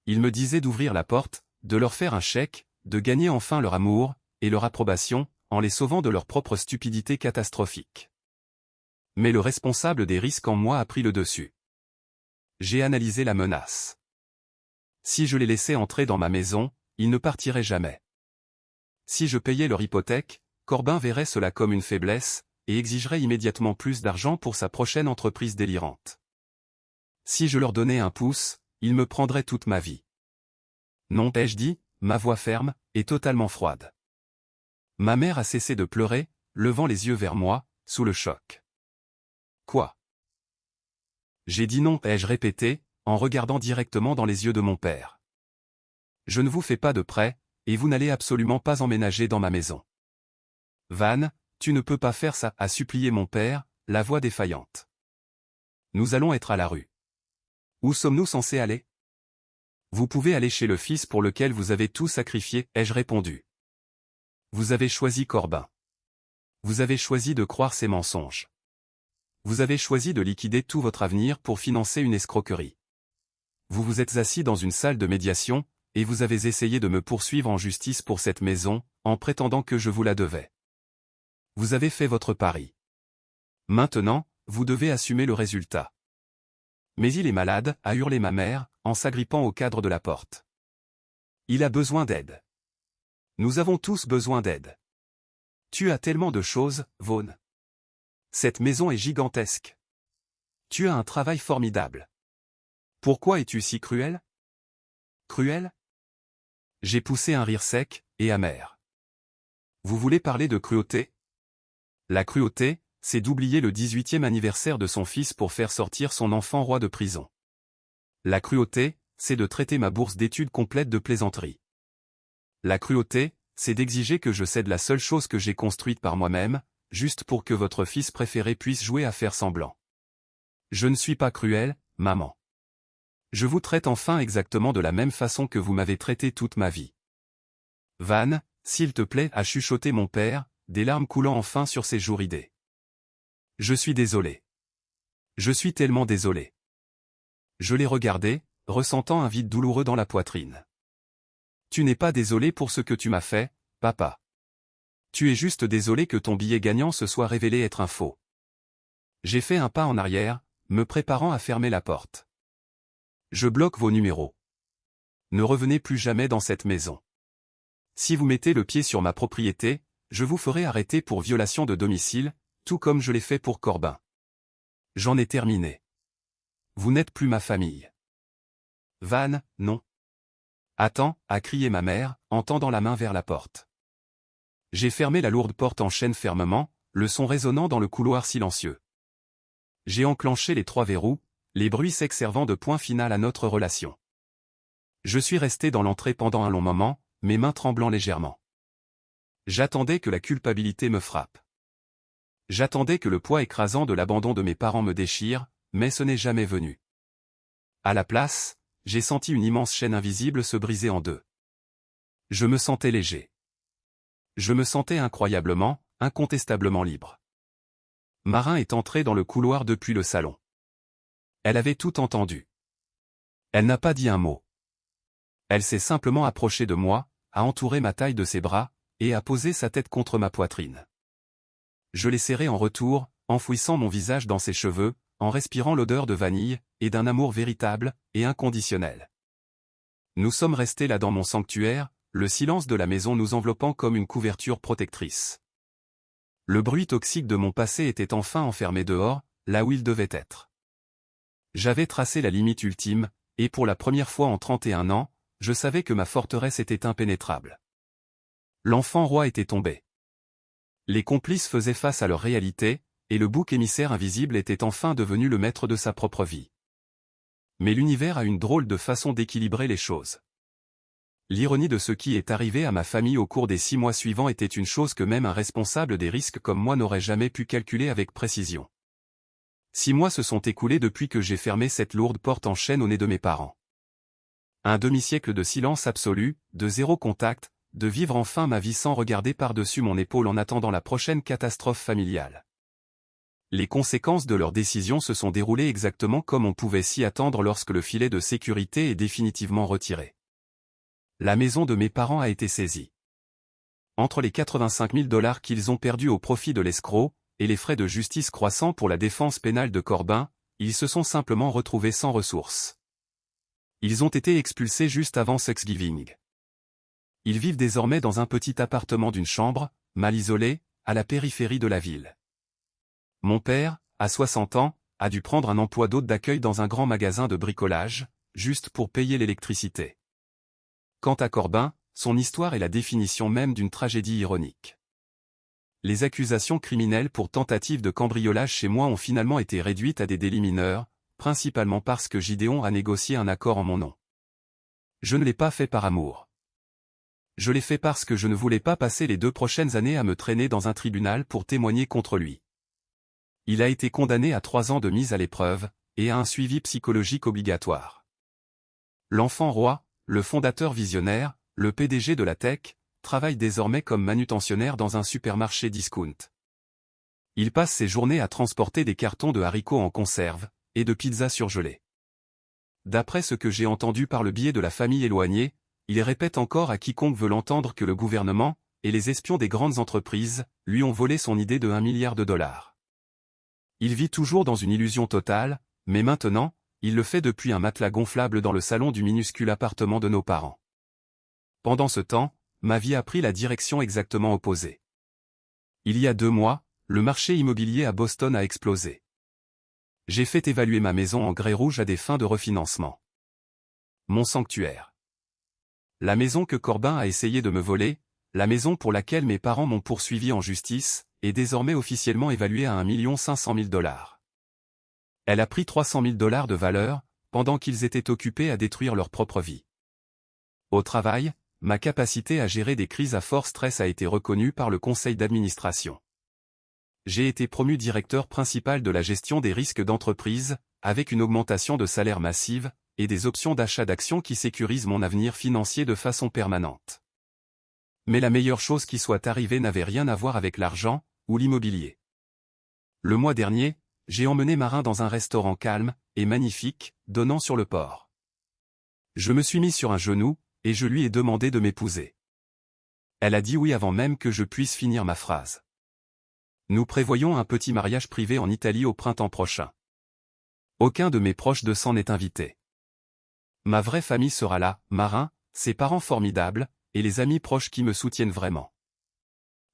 Il me disait d'ouvrir la porte, de leur faire un chèque, de gagner enfin leur amour, et leur approbation, en les sauvant de leur propre stupidité catastrophique. Mais le responsable des risques en moi a pris le dessus. J'ai analysé la menace. Si je les laissais entrer dans ma maison, ils ne partiraient jamais. Si je payais leur hypothèque, Corbin verrait cela comme une faiblesse, et exigerait immédiatement plus d'argent pour sa prochaine entreprise délirante. Si je leur donnais un pouce, ils me prendraient toute ma vie. Non, ai-je dit, ma voix ferme, et totalement froide. Ma mère a cessé de pleurer, levant les yeux vers moi, sous le choc. Quoi? J'ai dit non, ai-je répété, en regardant directement dans les yeux de mon père. Je ne vous fais pas de prêt, et vous n'allez absolument pas emménager dans ma maison. Van, tu ne peux pas faire ça, a supplié mon père, la voix défaillante. Nous allons être à la rue. Où sommes-nous censés aller? Vous pouvez aller chez le fils pour lequel vous avez tout sacrifié, ai-je répondu. Vous avez choisi Corbin. Vous avez choisi de croire ses mensonges. Vous avez choisi de liquider tout votre avenir pour financer une escroquerie. Vous vous êtes assis dans une salle de médiation, et vous avez essayé de me poursuivre en justice pour cette maison, en prétendant que je vous la devais. Vous avez fait votre pari. Maintenant, vous devez assumer le résultat. Mais il est malade, a hurlé ma mère, en s'agrippant au cadre de la porte. Il a besoin d'aide. Nous avons tous besoin d'aide. Tu as tellement de choses, Vaughn. Cette maison est gigantesque. Tu as un travail formidable. Pourquoi es-tu si cruel? Cruel? J'ai poussé un rire sec et amer. Vous voulez parler de cruauté? La cruauté, c'est d'oublier le 18e anniversaire de son fils pour faire sortir son enfant roi de prison. La cruauté, c'est de traiter ma bourse d'études complète de plaisanterie. La cruauté, c'est d'exiger que je cède la seule chose que j'ai construite par moi-même, juste pour que votre fils préféré puisse jouer à faire semblant. Je ne suis pas cruel, maman. Je vous traite enfin exactement de la même façon que vous m'avez traité toute ma vie. Van, s'il te plaît, a chuchoté mon père, des larmes coulant enfin sur ses joues ridées. Je suis désolé. Je suis tellement désolé. Je l'ai regardé, ressentant un vide douloureux dans la poitrine. Tu n'es pas désolé pour ce que tu m'as fait, papa. Tu es juste désolé que ton billet gagnant se soit révélé être un faux. J'ai fait un pas en arrière, me préparant à fermer la porte. Je bloque vos numéros. Ne revenez plus jamais dans cette maison. Si vous mettez le pied sur ma propriété, je vous ferai arrêter pour violation de domicile, tout comme je l'ai fait pour Corbin. J'en ai terminé. Vous n'êtes plus ma famille. Van, non. Attends, a crié ma mère, en tendant la main vers la porte. J'ai fermé la lourde porte en chaîne fermement, le son résonnant dans le couloir silencieux. J'ai enclenché les 3 verrous, les bruits secs servant de point final à notre relation. Je suis resté dans l'entrée pendant un long moment, mes mains tremblant légèrement. J'attendais que la culpabilité me frappe. J'attendais que le poids écrasant de l'abandon de mes parents me déchire, mais ce n'est jamais venu. À la place, j'ai senti une immense chaîne invisible se briser en deux. Je me sentais léger. Je me sentais incroyablement, incontestablement libre. Marin est entrée dans le couloir depuis le salon. Elle avait tout entendu. Elle n'a pas dit un mot. Elle s'est simplement approchée de moi, a entouré ma taille de ses bras, et a posé sa tête contre ma poitrine. Je l'ai serrée en retour, enfouissant mon visage dans ses cheveux, en respirant l'odeur de vanille, et d'un amour véritable, et inconditionnel. Nous sommes restés là dans mon sanctuaire, le silence de la maison nous enveloppant comme une couverture protectrice. Le bruit toxique de mon passé était enfin enfermé dehors, là où il devait être. J'avais tracé la limite ultime, et pour la première fois en 31 ans, je savais que ma forteresse était impénétrable. L'enfant roi était tombé. Les complices faisaient face à leur réalité, et le bouc émissaire invisible était enfin devenu le maître de sa propre vie. Mais l'univers a une drôle de façon d'équilibrer les choses. L'ironie de ce qui est arrivé à ma famille au cours des 6 mois suivants était une chose que même un responsable des risques comme moi n'aurait jamais pu calculer avec précision. 6 mois se sont écoulés depuis que j'ai fermé cette lourde porte en chaîne au nez de mes parents. Un demi-siècle de silence absolu, de zéro contact, de vivre enfin ma vie sans regarder par-dessus mon épaule en attendant la prochaine catastrophe familiale. Les conséquences de leur décision se sont déroulées exactement comme on pouvait s'y attendre lorsque le filet de sécurité est définitivement retiré. La maison de mes parents a été saisie. Entre les 85 000 $ qu'ils ont perdus au profit de l'escroc, et les frais de justice croissants pour la défense pénale de Corbin, ils se sont simplement retrouvés sans ressources. Ils ont été expulsés juste avant Thanksgiving. Ils vivent désormais dans un petit appartement d'une chambre, mal isolé, à la périphérie de la ville. Mon père, à 60 ans, a dû prendre un emploi d'hôte d'accueil dans un grand magasin de bricolage, juste pour payer l'électricité. Quant à Corbin, son histoire est la définition même d'une tragédie ironique. Les accusations criminelles pour tentative de cambriolage chez moi ont finalement été réduites à des délits mineurs, principalement parce que Gideon a négocié un accord en mon nom. Je ne l'ai pas fait par amour. Je l'ai fait parce que je ne voulais pas passer les 2 prochaines années à me traîner dans un tribunal pour témoigner contre lui. Il a été condamné à 3 ans de mise à l'épreuve, et à un suivi psychologique obligatoire. L'enfant roi, le fondateur visionnaire, le PDG de la tech, travaille désormais comme manutentionnaire dans un supermarché discount. Il passe ses journées à transporter des cartons de haricots en conserve, et de pizzas surgelées. D'après ce que j'ai entendu par le biais de la famille éloignée, il répète encore à quiconque veut l'entendre que le gouvernement, et les espions des grandes entreprises, lui ont volé son idée de $1 milliard. Il vit toujours dans une illusion totale, mais maintenant, il le fait depuis un matelas gonflable dans le salon du minuscule appartement de nos parents. Pendant ce temps, ma vie a pris la direction exactement opposée. Il y a 2 mois, le marché immobilier à Boston a explosé. J'ai fait évaluer ma maison en grès rouge à des fins de refinancement. Mon sanctuaire. La maison que Corbin a essayé de me voler, la maison pour laquelle mes parents m'ont poursuivi en justice, est désormais officiellement évaluée à $1 500 000. Elle a pris $300 000 de valeur, pendant qu'ils étaient occupés à détruire leur propre vie. Au travail, ma capacité à gérer des crises à fort stress a été reconnue par le conseil d'administration. J'ai été promu directeur principal de la gestion des risques d'entreprise, avec une augmentation de salaire massive, et des options d'achat d'actions qui sécurisent mon avenir financier de façon permanente. Mais la meilleure chose qui soit arrivée n'avait rien à voir avec l'argent, ou l'immobilier. Le mois dernier, j'ai emmené Marin dans un restaurant calme, et magnifique, donnant sur le port. Je me suis mis sur un genou, et je lui ai demandé de m'épouser. Elle a dit oui avant même que je puisse finir ma phrase. Nous prévoyons un petit mariage privé en Italie au printemps prochain. Aucun de mes proches de sang n'est invité. Ma vraie famille sera là, Marin, ses parents formidables, et les amis proches qui me soutiennent vraiment.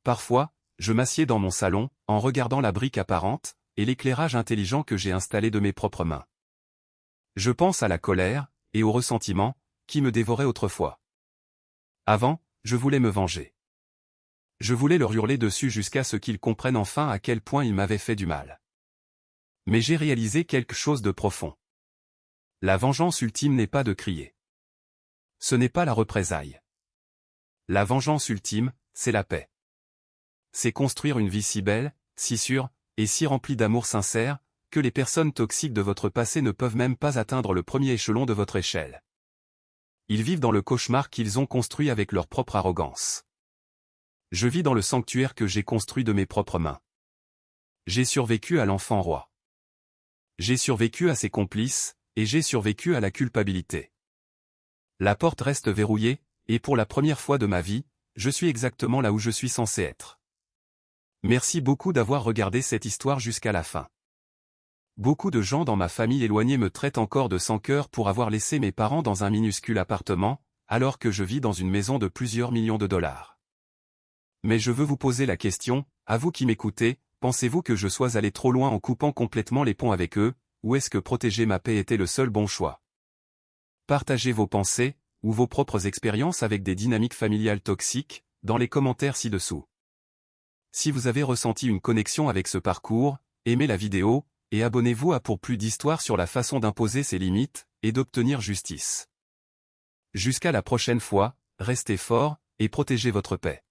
Parfois, je m'assieds dans mon salon, en regardant la brique apparente, et l'éclairage intelligent que j'ai installé de mes propres mains. Je pense à la colère, et au ressentiment, qui me dévorait autrefois. Avant, je voulais me venger. Je voulais leur hurler dessus jusqu'à ce qu'ils comprennent enfin à quel point ils m'avaient fait du mal. Mais j'ai réalisé quelque chose de profond. La vengeance ultime n'est pas de crier. Ce n'est pas la représaille. La vengeance ultime, c'est la paix. C'est construire une vie si belle, si sûre, et si remplie d'amour sincère, que les personnes toxiques de votre passé ne peuvent même pas atteindre le premier échelon de votre échelle. Ils vivent dans le cauchemar qu'ils ont construit avec leur propre arrogance. Je vis dans le sanctuaire que j'ai construit de mes propres mains. J'ai survécu à l'enfant roi. J'ai survécu à ses complices, et j'ai survécu à la culpabilité. La porte reste verrouillée, et pour la première fois de ma vie, je suis exactement là où je suis censé être. Merci beaucoup d'avoir regardé cette histoire jusqu'à la fin. Beaucoup de gens dans ma famille éloignée me traitent encore de sans-cœur pour avoir laissé mes parents dans un minuscule appartement, alors que je vis dans une maison de plusieurs millions de dollars. Mais je veux vous poser la question, à vous qui m'écoutez, pensez-vous que je sois allé trop loin en coupant complètement les ponts avec eux, ou est-ce que protéger ma paix était le seul bon choix? Partagez vos pensées, ou vos propres expériences avec des dynamiques familiales toxiques, dans les commentaires ci-dessous. Si vous avez ressenti une connexion avec ce parcours, aimez la vidéo, et abonnez-vous à pour plus d'histoires sur la façon d'imposer ses limites, et d'obtenir justice. Jusqu'à la prochaine fois, restez forts, et protégez votre paix.